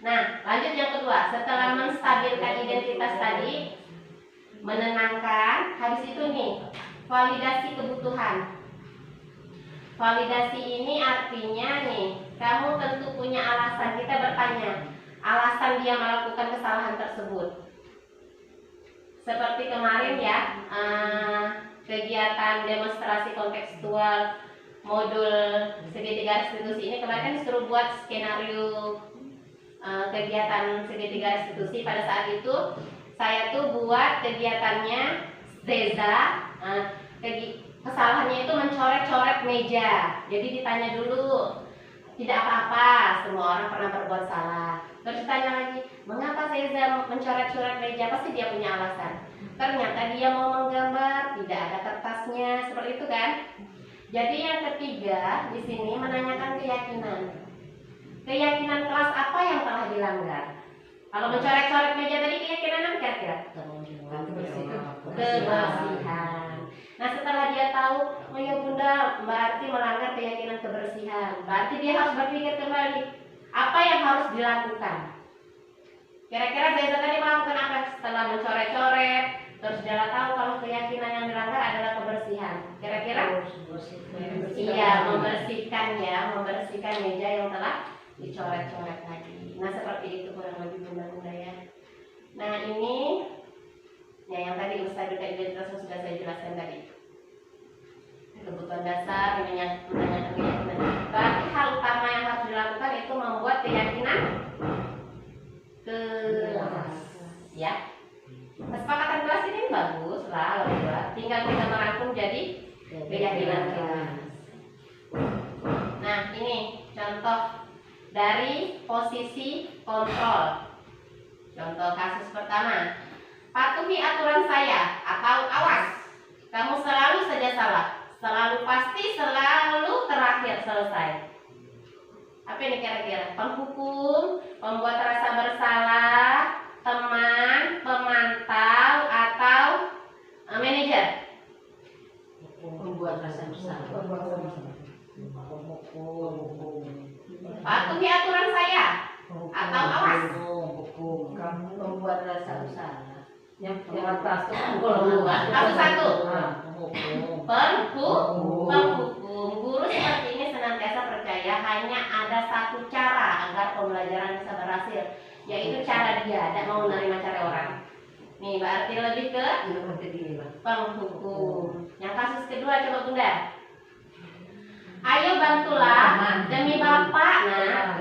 Nah lanjut yang kedua, setelah menstabilkan identitas tadi, menenangkan, habis itu nih validasi kebutuhan. Validasi ini artinya nih, kamu tentu punya alasan. Kita bertanya alasan dia melakukan kesalahan tersebut. Seperti kemarin ya, kegiatan demonstrasi kontekstual modul segitiga restitusi ini kemarin kan disuruh buat skenario kegiatan segitiga restitusi. Pada saat itu saya tuh buat kegiatannya Reza, kesalahannya itu mencoret-coret meja. Jadi ditanya dulu, tidak apa-apa, semua orang pernah berbuat salah. Terus ditanya lagi, mengapa Reza mencoret-coret meja? Pasti dia punya alasan. Ternyata dia mau menggambar, tidak ada kertasnya, seperti itu kan? Jadi yang ketiga di sini menanyakan keyakinan. Keyakinan kelas apa yang telah dilanggar? Kalau mencoret-coret meja tadi keyakinan apa kira-kira? Kebersihan. Nah setelah dia tahu, oh ya bunda, berarti melanggar keyakinan kebersihan. Berarti dia harus berpikir kembali, apa yang harus dilakukan? Kira-kira Zeza tadi melakukan apa setelah mencoret-coret? Terus dia tahu kalau keyakinan yang dilanggar adalah kebersihan. Kira-kira? Iya, membersihkan meja yang telah dicoret-coret tadi. Nah seperti itu kurang lebih bunda-bunda ya. Nah ini ya yang tadi menstabilkan identitas yang sudah saya jelaskan tadi. Kebutuhan dasar, menanyakan keyakinan. Berarti hal utama yang harus dilakukan itu membuat keyakinan kelas. Ya. Kesepakatan kelas ini bagus lah, tinggal kita merangkum jadi keyakinan kelas. Nah ini contoh dari posisi kontrol. Contoh kasus pertama, patuhi aturan saya atau awas, kamu selalu saja salah, selalu pasti, selalu terakhir selesai. Apa ini kira-kira? Penghukum, pembuat rasa bersalah, teman, pemantau, atau manajer? Membuat rasa bersalah. Patuhi aturan saya atau awas? Kamu membuat rasa bersalah. Yang atas itu Satu-satu. Penghukum. Guru seperti ini senantiasa percaya hanya ada satu cara agar pembelajaran bisa berhasil, yaitu cara dia, tidak mau menerima cara orang. Nih berarti lebih ke penghukum. Yang kasus kedua coba bunda. Ayo bantulah demi bapak. Nah,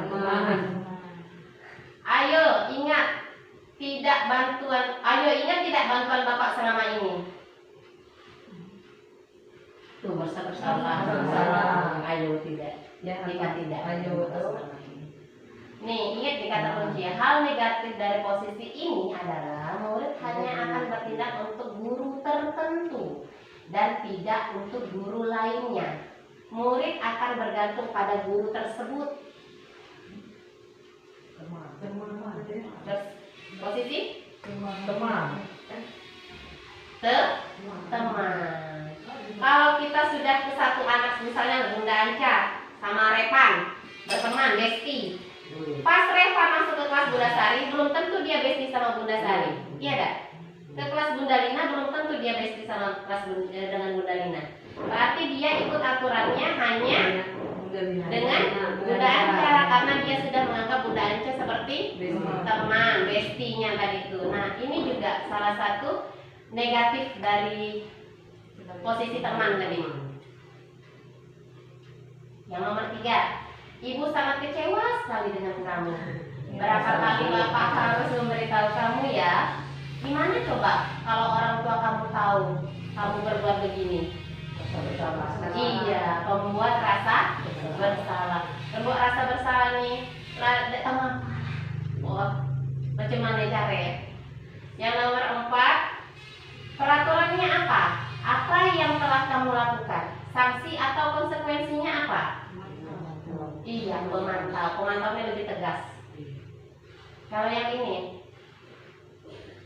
ayo ingat tidak bantuan bapak selama ini. Tuh merasa bersalah. Ayo tidak. Jika tidak. Ayo. Nih ingat di kata kunci, hal negatif dari posisi ini adalah murid hanya akan bertindak untuk guru tertentu dan tidak untuk guru lainnya. Murid akan bergantung pada guru tersebut. Terus posisi teman. teman. kalau kita sudah ke satu anak, misalnya Bunda Anca sama Revan berteman, besti. Pas Revan masuk ke kelas Bunda Sari, belum tentu dia besti sama Bunda Sari. Iya dah. Ke kelas Bunda Lina belum tentu dia besti sama dengan Bunda Lina. Berarti dia ikut aturannya hanya dengan Bunda Anca, karena dia sudah menganggap Bunda Anca seperti teman, bestinya tadi itu. Nah, ini juga salah satu negatif dari posisi teman tadi. Yang nomor 3, ibu sangat kecewa sekali dengan kamu. Berapa kali bapak harus memberitahu kamu ya? Gimana coba kalau orang tua kamu tahu kamu berbuat begini? Iya, membuat rasa bersalah. Membuat rasa bersalah nih, macam mana caranya? Yang nomor 4, peraturannya apa? Apa yang telah kamu lakukan? Sanksi atau konsekuensinya apa? Iya, pemantaunya lebih tegas. Kalau yang ini,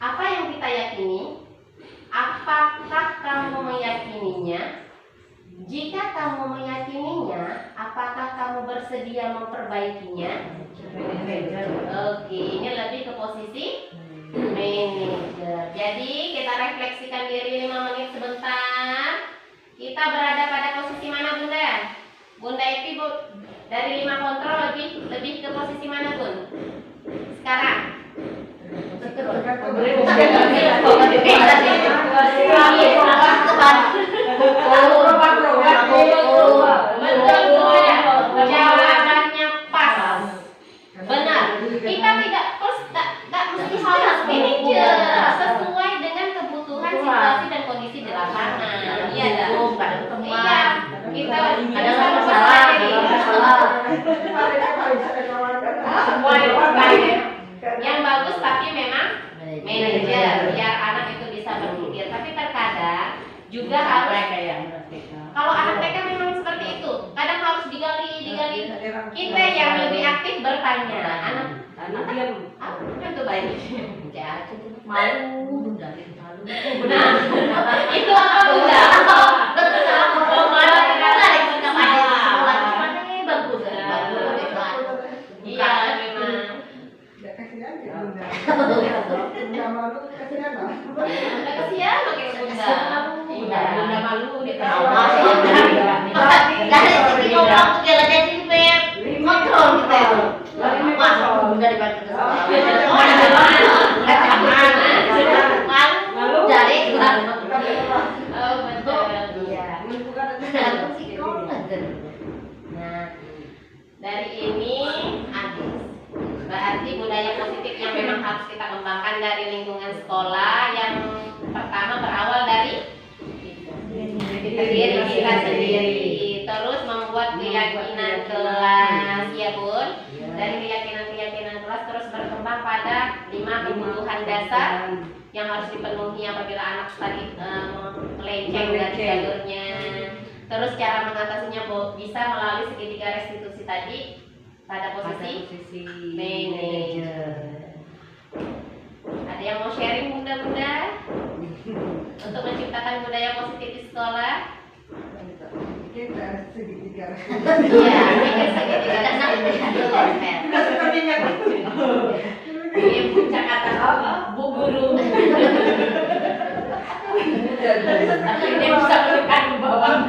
apa yang kita yakini? Apakah kamu meyakininya? Jika kamu meyakininya, apakah kamu bersedia memperbaikinya? Oke, ini lebih ke posisi manajer. Jadi kita refleksikan diri 5 menit sebentar. Kita berada pada posisi mana, Bunda? Bunda Epi, Bu, dari 5 kontrol lebih ke posisi mana, Bun? Sekarang. Jawabannya pas. Benar. Kita tidak mesti harus manajer, sesuai dengan kebutuhan situasi dan kondisi di lapangan. Iya, iya. Kita ada masalah. Yang bagus tapi memang manajer, biar anak itu bisa berpikir. Tapi terkadang juga harus, kalau anak TK memang seperti itu, kadang harus digali. Kita yang lebih aktif bertanya, anak dia apa itu baik? Malu, Bunda. Nah, itu apa, Bunda? Iya, memang. Bunda malu kasihan lah. Kasihan pakai Bunda. Iya, Bunda malu Dari segi orang tuh dia jadi kontrol kita itu. Mas, Bunda dibantu ke sekolah. Malu dari Oh, betul. Iya. Nah, dari ini berarti budaya positif yang memang harus kita kembangkan dari lingkungan sekolah. Yang pertama berawal dari diri kita sendiri, terus membuat keyakinan kelas, ya Bun. Dari keyakinan kelas terus berkembang pada 5 kebutuhan dasar yang harus dipenuhi apabila anak tadi melenceng dari jalurnya. Terus cara mengatasinya bisa melalui segitiga restitusi tadi pada posisi manajer. Ada yang mau sharing, Bunda-bunda, untuk menciptakan budaya positif di sekolah? Kita segitiga. Iya, bikin segitiga dasar. Ini puncak kata Bu Guru. Tapi dia bisa menekan ke bawah.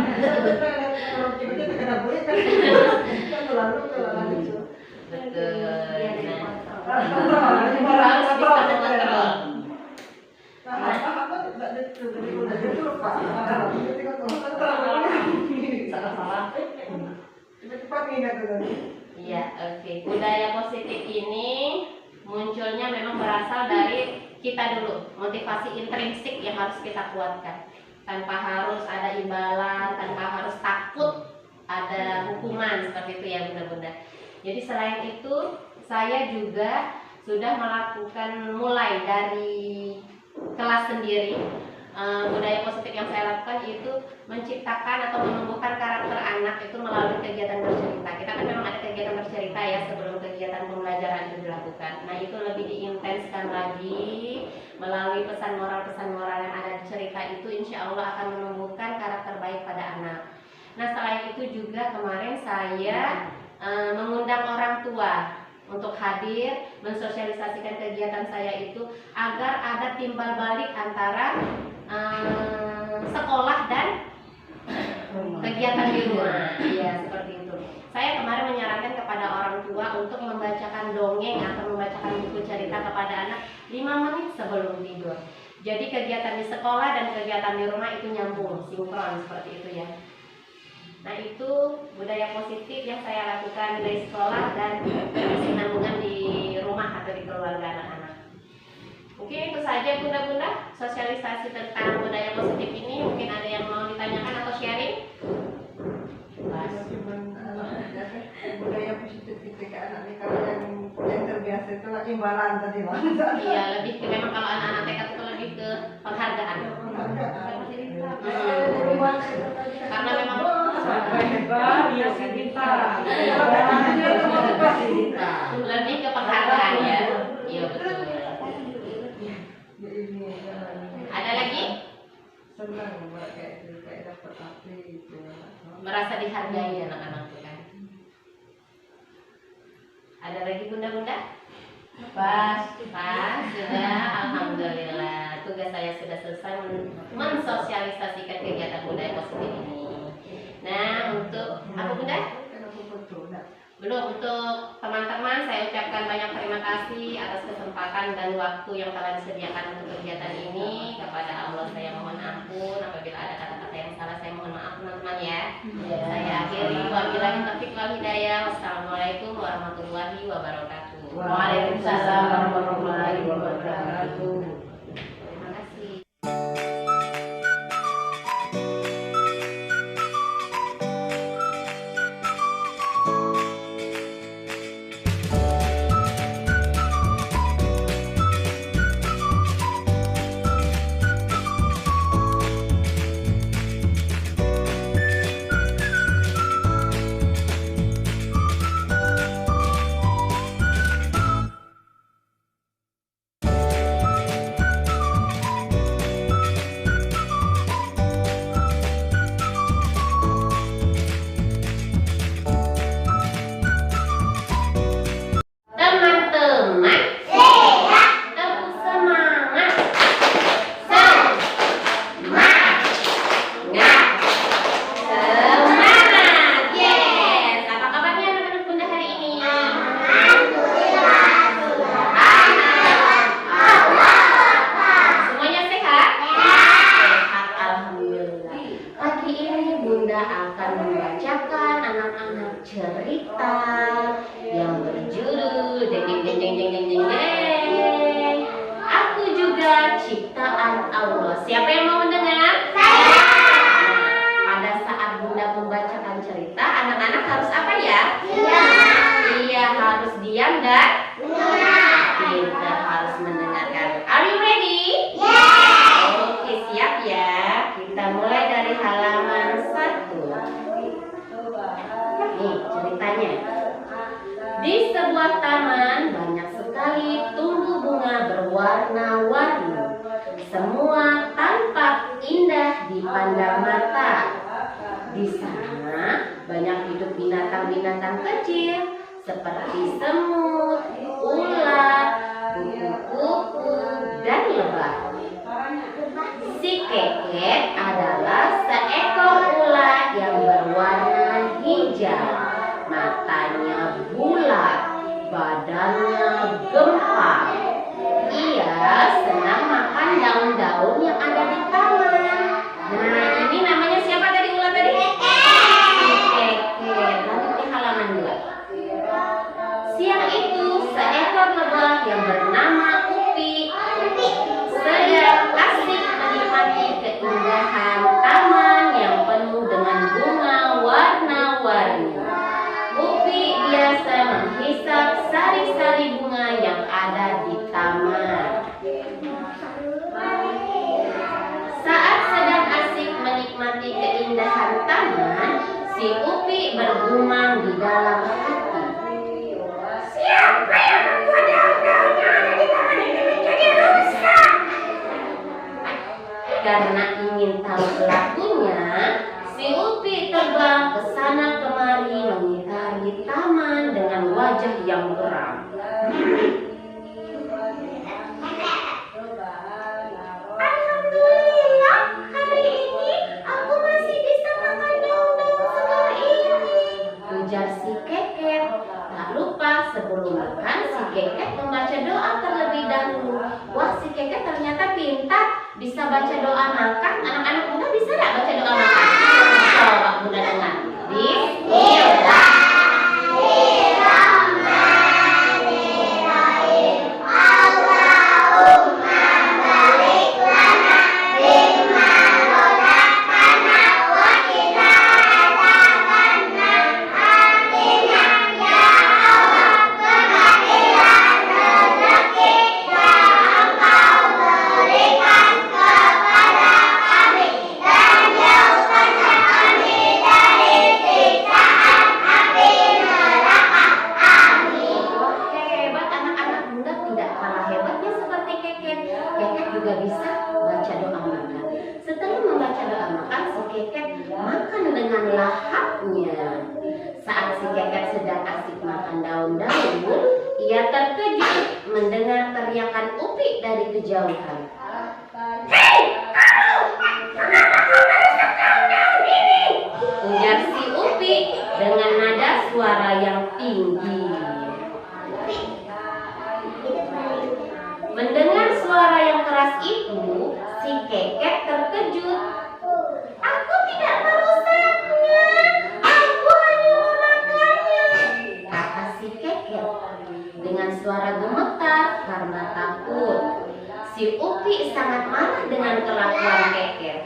Harus bisa mengontrol. Iya, oke. Budaya positif ini munculnya memang berasal dari kita dulu, motivasi intrinsik yang harus kita kuatkan. Tanpa harus ada imbalan, tanpa harus takut ada hukuman, seperti itu ya Bunda-bunda. Jadi selain itu, saya juga sudah melakukan mulai dari kelas sendiri. Budaya positif yang saya lakukan itu menciptakan atau menumbuhkan karakter anak itu melalui kegiatan bercerita. Kita kan memang ada kegiatan bercerita ya sebelum kegiatan kegiatan pembelajaran itu dilakukan. Nah, itu lebih diintenskan lagi melalui pesan moral yang ada di cerita itu, insya Allah akan menumbuhkan karakter baik pada anak. Nah, selain itu juga kemarin saya mengundang orang tua untuk hadir mensosialisasikan kegiatan saya itu agar ada timbal balik antara sekolah dan kegiatan di rumah. Iya, seperti itu. Saya kemarin menyarankan kepada orang tua untuk membacakan dongeng atau membacakan buku cerita kepada anak 5 menit sebelum tidur. Jadi kegiatan di sekolah dan kegiatan di rumah itu nyambung, sinkron seperti itu ya. Nah, itu budaya positif yang saya lakukan dari sekolah dan kesinambungan di rumah atau di keluarga anak-anak. Mungkin itu saja bunda-bunda sosialisasi tentang budaya positif ini. Mungkin ada yang mau ditanyakan atau sharing? Budaya positif ketika anak nih, kalau yang terbiasa itu lah imbalan tadi lah. Iya, lebih ke memang kalau anak-anak TK itu lebih ke penghargaan. Karena memang lebih ke penghargaan ya. Iya, betul. Ada lagi? Senang kayak dapat api gitu. Merasa dihargai anak-anak itu kan. Ada lagi bunda-bunda? Pas sudah, alhamdulillah. Tugas saya sudah selesai mensosialisasikan kegiatan budaya positif ini. Nah, untuk apa bunda? Belum, untuk teman-teman saya ucapkan banyak terima kasih atas kesempatan dan waktu yang telah disediakan untuk kegiatan ini. Kepada Allah saya mohon ampun apabila ada kata-kata yang salah, saya mohon maaf teman-teman ya. Saya akhiri wabillahi taufiq wal hidayah. Wassalamualaikum warahmatullahi wabarakatuh. Waalaikumsalam warahmatullahi wabarakatuh. Terima kasih. Teman-teman, tetap semangat. Semangat. Yes. Apa kabarnya anak-anak bunda hari ini? Semuanya sehat? Sehat, alhamdulillah. Pagi ini bunda akan membacakan anak-anak cerita yang berjudul deng deng deng deng deng deng deng. Aku juga ciptaan Allah. Siapa yang mau mendengar? Saya. Pada saat bunda membacakan cerita, anak-anak harus apa ya? Iya, harus diam dan kita harus mendengarkan. Are you ready? Oke, siap ya. Kita mulai dari halaman 1. Nih ceritanya. Di sebuah taman banyak sekali tumbuh bunga berwarna-warni. Semua tampak indah dipandang mata. Di sana banyak hidup binatang-binatang kecil seperti semut, ulat, kupu-kupu, dan lebah. Si keket adalah seekor ulat yang berwarna hijau. Matanya bulat, badannya gempal. Ia senang makan daun-daun yang ada di taman. Nah, ini namanya siapa tadi ulat tadi? Si keket. Lanjut di halaman 2. Siang itu seekor lebah yang bernama Upi sedang asik menikmati keindahan taman yang penuh dengan bunga warna-warni. Upi biasa menghisap sari-sari bunga yang ada di taman. Saat sedang asik menikmati keindahan taman, si Upi bergumam di dalam hati. Karena ingin tahu pelakunya, si Upi terbang ke sana kemari mengitari taman dengan wajah yang geram. Alhamdulillah, hari ini aku masih bisa makan daun-daun segar ini, ujar si Keket. Tak lupa sebelum makan, si Keket membaca doa terlebih dahulu. Wah, si Keket ternyata pintar, bisa baca doa makan. Anak-anak muda bisa nggak baca doa makan? Coba Bunda dengar. Bismillah. Juga bisa baca doa makan. Setelah membaca doa makan, si Keket makan dengan lahapnya. Saat si Keket sedang asik makan daun-daun, ia terkejut mendengar teriakan Upi dari kejauhan. Hei, kamu! Kenapa kau merusak daun-daun ini? Ujar si Upi dengan nada suara yang tinggi. Mendengar suara yang keras itu, si Keket terkejut. Aku tidak merusaknya, aku hanya memakannya, kata si Keket dengan suara gemetar karena takut. Si Upi sangat marah dengan kelakuan Keket.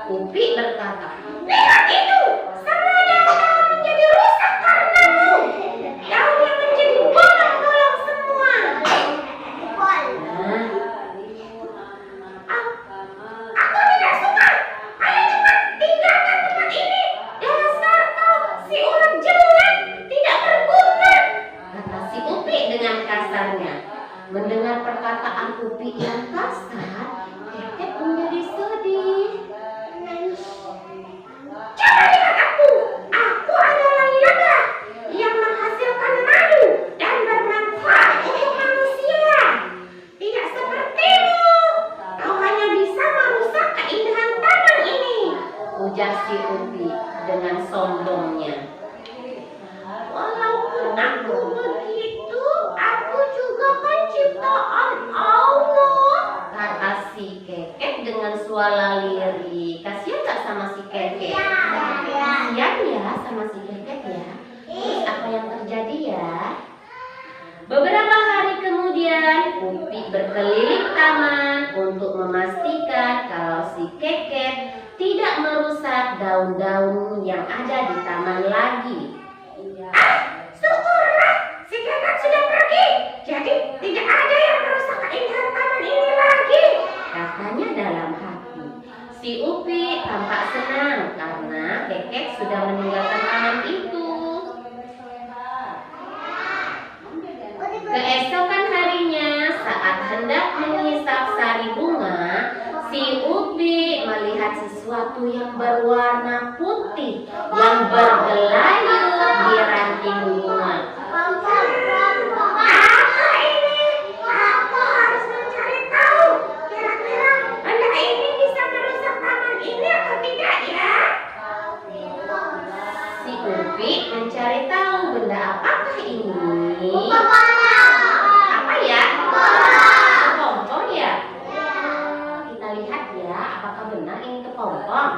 Upi berkata, lihat itu, semua daun-daun menjadi rusak karenamu. Daunnya menjadi bolong-bolong semua. Aku tidak suka. Ayo cepat tinggalkan tempat ini. Dasar kau, si ular jelek, tidak berguna, kata si Upi dengan kasarnya. Mendengar perkataan Upi yang kasar, Keket menjadi sedih. Jangan lihat aku adalah naga yang menghasilkan madu dan bermanfaat untuk manusia. Tidak sepertimu, kau hanya bisa merusak keindahan taman ini, ujar si Upi dengan sombongnya. Walaupun aku begitu, aku juga kan ciptaan Allah, kata si Keket dengan suara lirik. Kasian gak sama si Keket? Kasian ya sama si Keket ya. Terus apa yang terjadi ya? Beberapa hari kemudian, Upi berkeliling taman untuk memastikan kalau si Keket tidak merusak daun-daun yang ada di taman lagi. Syukurlah, si Keket sudah pergi, jadi tidak ada yang merusak keindahan taman ini lagi, katanya dalam hati. Si Upi tampak senang karena Keket sudah meninggalkan taman itu. Keesokan harinya, saat hendak menghisap sari bunga, si Upi melihat sesuatu yang berwarna putih yang bergelayut di ranting bunga. Apa ini? Aku harus mencari tahu. Kira-kira benda ini bisa merusak taman ini atau tidak ya? Si Upi mencari tahu benda apakah ini. Apa ya? Kepompong ya? Kita lihat ya, apakah benar ini kepompong.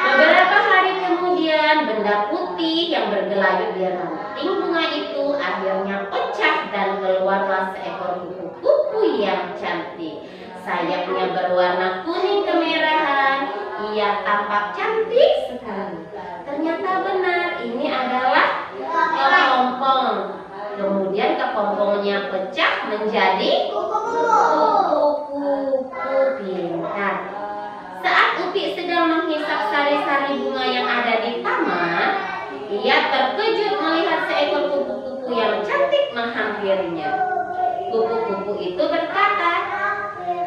Beberapa hari kemudian, benda putih yang bergelayut di ranting bunga itu akhirnya pecah dan keluarlah seekor kupu-kupu yang cantik. Sayapnya berwarna kuning kemerahan. Ia tampak cantik sekali. Ternyata benar, ini adalah kepompong. Kemudian kepompongnya pecah menjadi kupu-kupu pintar. Saat Upi sedang menghisap sari-sari bunga yang ada di taman, ia terkejut melihat seekor kupu-kupu yang cantik menghampirinya. Kupu-kupu itu berkata,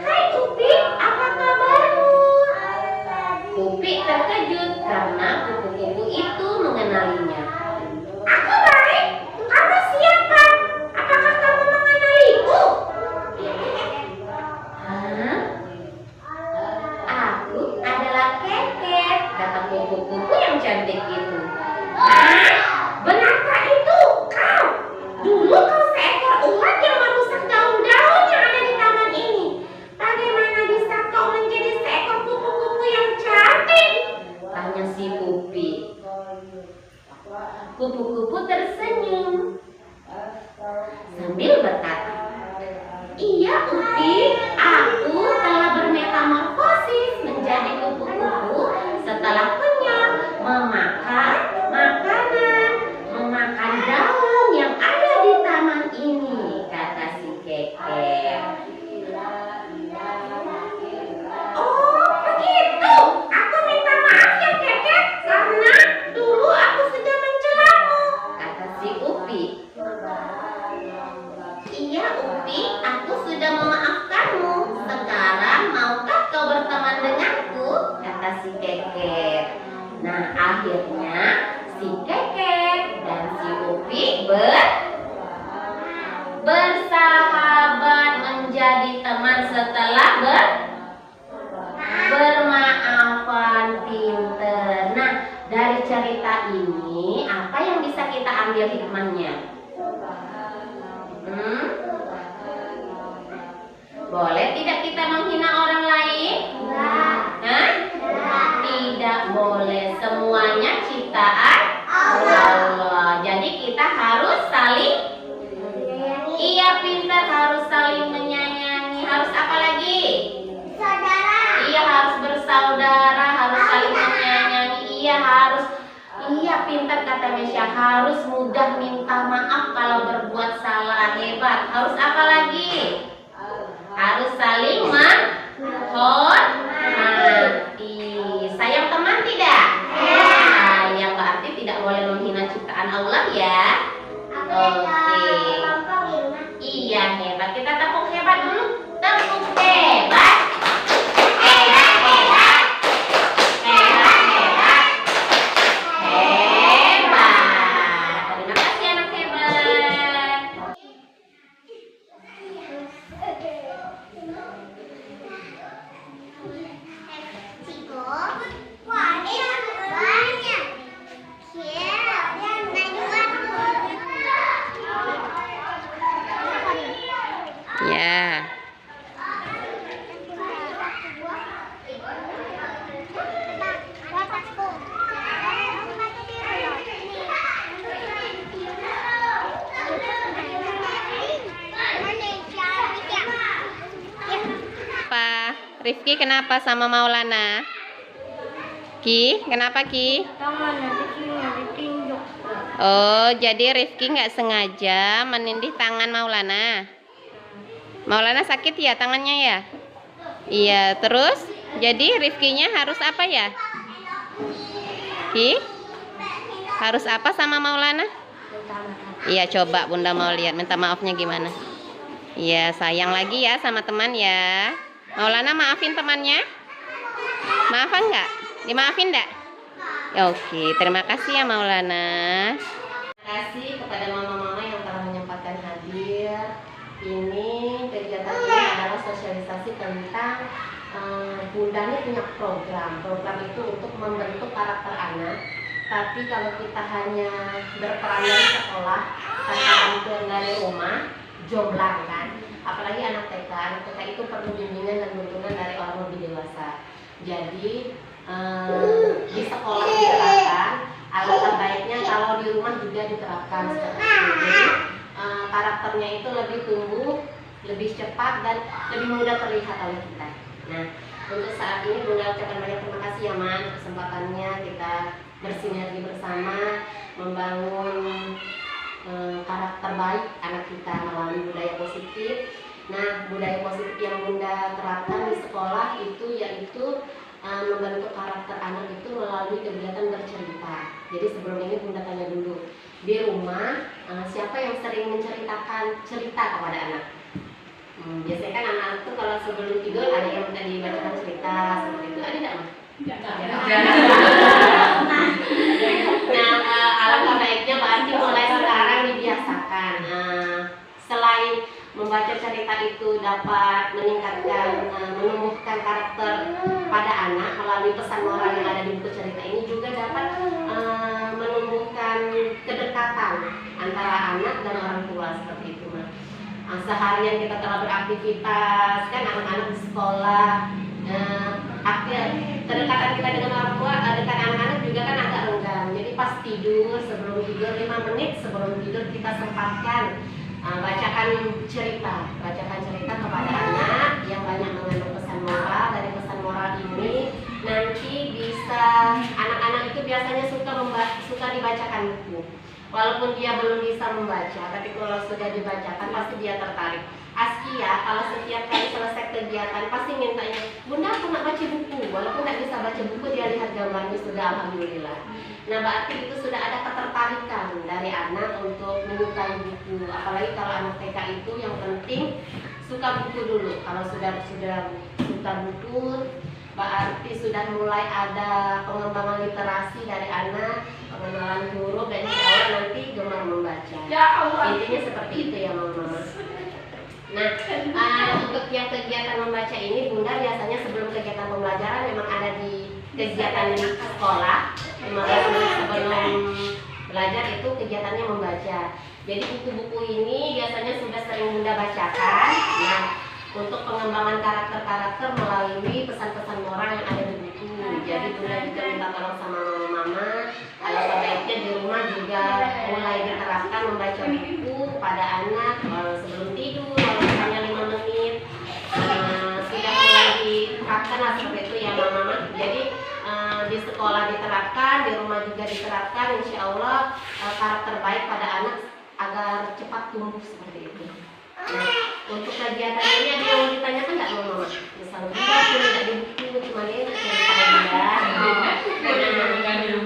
"Hai Upi, Upi, apa kabarmu? Upi terkejut karena kupu-kupu itu mengenalinya. Aku baik. Kamu siapa? Apakah kamu mengenaliku? Hah? Aku adalah Keket, kata kupu-kupu yang cantik itu. Hah? Benarkah itu kau? Dulu kau seekor ulat yang merusak daun-daun yang ada di taman ini. Bagaimana bisa kau menjadi seekor kupu-kupu yang cantik? Tanya si Upi. Kupu-kupu tersenyum sambil berkata, iya Upi, aku telah bermetamorfosis menjadi kupu-kupu setelah kenyang memakan makanan, memakan daun yang ada di taman ini, kata si Keket. Oh begitu, aku minta maaf ya Keket, karena dulu aku sudah mencelamu, kata si Upi. Iya Upi, aku sudah memaafkanmu. Sekarang maukah kau berteman denganku? Kata si Keket. Nah akhirnya si Keket dan si Upi bersahabat menjadi teman setelah bermaafan pinter. Nah dari cerita ini apa yang bisa kita ambil hikmahnya? Boleh tidak kita menghina orang lain? Hah? Tidak boleh, semuanya ciptaan Allah. Jadi kita harus saling, iya pintar, harus saling menyayangi. Harus apa lagi? Iya harus bersaudara, harus saling menyayangi. Iya harus, iya pintar kata Mesya, harus mudah minta maaf kalau berbuat salah. Hebat. Harus apa lagi? Harus saling menghormati. Sayang teman tidak? Sayang berarti tidak boleh menghina ciptaan Allah ya. Oke. Iya hebat. Kita tepuk hebat dulu. Tepuk hebat. Hebat, hebat. Hebat, hebat. Hebat. Terima kasih anak hebat. Ya. Apa? Rifki kenapa sama Maulana? Ki, kenapa Ki? Oh, jadi Rifki nggak sengaja menindih tangan Maulana. Maulana sakit ya tangannya ya? Iya, terus jadi Rifkinya harus apa ya? Ki? Harus apa sama Maulana? Iya, coba Bunda mau lihat minta maafnya gimana. Iya, sayang lagi ya sama teman ya. Maulana maafin temannya? Maafan nggak? Dimaafin nggak? Oke, terima kasih ya Maulana. Terima kasih kepada mama-mama yang telah menyempatkan hadir. Ini kegiatan ini adalah sosialisasi tentang Bunda ini punya program. Program itu untuk membentuk karakter anak. Tapi kalau kita hanya berperan dari sekolah, tanpa bantuan dari rumah, jomblang kan. Apalagi anak TK itu perlu bimbingan dan dukungan dari orang lebih dewasa. Jadi di sekolah diterapkan, alangkah baiknya kalau di rumah juga diterapkan seperti itu. Jadi karakternya itu lebih tumbuh, lebih cepat dan lebih mudah terlihat oleh kita. Nah, untuk saat ini Bunda ucapkan banyak terima kasih ya Man, kesempatannya kita bersinergi bersama membangun karakter baik anak kita melalui budaya positif. Nah, budaya positif yang Bunda terapkan di sekolah itu yaitu membentuk karakter anak itu melalui kegiatan bercerita. Jadi sebelum ini Bunda tanya dulu, di rumah siapa yang sering menceritakan cerita kepada anak? Biasanya kan anak-anak tuh kalau sebelum tidur ada yang minta dibacakan cerita seperti itu. Ada nggak, Mas? Nah, alangkah baiknya berarti mulai sekarang dibiasakan. Selain membaca cerita itu dapat meningkatkan, menumbuhkan karakter pada anak melalui pesan moral yang ada di buku cerita ini, juga dapat menumbuhkan kedekatan antara anak dan orang tua seperti itu, Mas. Seharian kita telah beraktivitas, kan anak-anak di sekolah, kedekatan kita dengan orang tua, dengan anak-anak juga kan agak renggang. Jadi pas tidur, sebelum tidur 5 menit sebelum tidur kita sempatkan bacakan cerita kepada anak yang banyak mengandung pesan moral. Dari pesan moral ini nanti bisa, anak-anak itu biasanya suka dibacakan buku. Walaupun dia belum bisa membaca, tapi kalau sudah dibacakan pasti dia tertarik. Askia kalau setiap kali selesai kegiatan pasti mintanya, Bunda aku nak baca buku. Walaupun nggak bisa baca buku, dia lihat gambarnya sudah alhamdulillah. Nah berarti itu sudah ada ketertarikan dari anak untuk menyukai buku. Apalagi kalau anak TK itu yang penting suka buku dulu. Kalau sudah suka buku, berarti sudah mulai ada pengembangan literasi dari anak, pengenalan huruf, dan insya Allah nanti gemar membaca. Intinya seperti itu ya Mama. Nah, untuk yang kegiatan membaca ini, Bunda biasanya sebelum kegiatan pembelajaran memang ada di kegiatan di sekolah. Sebelum belajar itu kegiatannya membaca. Jadi buku-buku ini biasanya sudah sering Bunda bacakan. Nah, untuk pengembangan karakter-karakter melalui pesan-pesan moral yang ada di buku. Jadi Bunda juga minta tolong sama Mama, kalau sebaiknya di rumah juga mulai diterapkan membaca buku pada anak sebelum tidur, kalau misalnya 5 menit sudah mulai diterapkan lah seperti itu ya Mama. Jadi di sekolah diterapkan, di rumah juga diterapkan, insya Allah karakter baik pada anak agar cepat tumbuh seperti itu. Nah, untuk kegiatan ini ada yang ditanyakan nggak Mama? Misalnya aku tidak di buku, cuma dia nak cerita Bunda.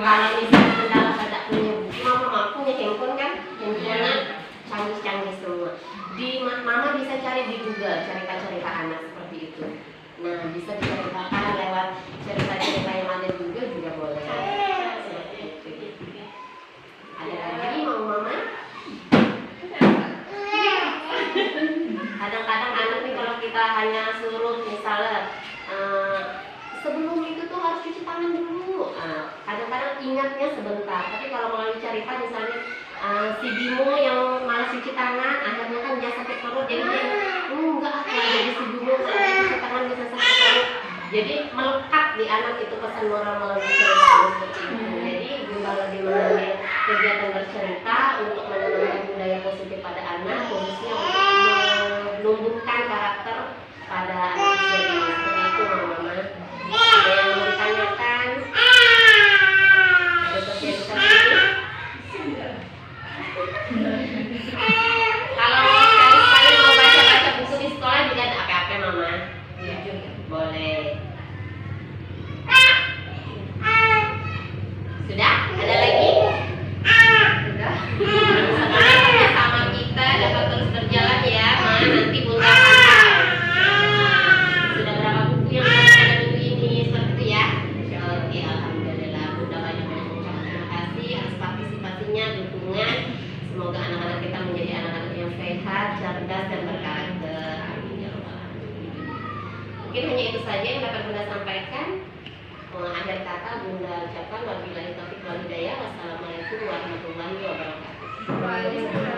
Kalau misalnya kendala tidak punya buku, Mama punya handphone kan? Handphonenya canggih-canggih semua. Mama bisa cari di Google cerita-cerita anak seperti itu. Nah, bisa diceritakan lewat cerita-cerita yang ada di Google juga boleh. Ada lagi mau Mama? Kadang-kadang anak nih kalau kita hanya suruh misalnya sebelum itu tuh harus cuci tangan dulu. Kadang-kadang ingatnya sebentar, tapi kalau melalui cerita misalnya si Bimo yang malas cuci tangan, akhirnya kan dia sakit perut, jadi dia enggak jadi si Bimo cuci tangan bisa sakit perut. Jadi melekat di anak itu pesan moral melalui cerita seperti itu. Jadi Bunda lebih melalui kegiatan bercerita untuk menanamkan budaya positif pada anak, khususnya untuk menumbuhkan karakter pada anak usia dini. Seperti itu Mama. Ada yang mau ditanyakan? Ada sosialisasi? Kalau sekali-sekali mau baca-baca buku di sekolah juga ada apa-apa Mama? Boleh. Sudah? Ada lagi? Sudah? Sekarang sama kita dapat terus berjalan ya Ma. Nanti Bunda pantau sudah berapa buku yang ada minggu ini, seperti itu ya. Oke, alhamdulillah Bunda banyak-banyak mengucapkan terima kasih atas partisipasinya, dukungan. Semoga anak-anak kita menjadi anak-anak yang sehat, cerdas, dan berkarakter. Amin ya rabbal alamin. Mungkin hanya itu saja yang dapat Bunda sampaikan. Akhir kata Bunda ucapkan wabillahi taufiq wal hidayah. Wassalamualaikum warahmatullahi wabarakatuh.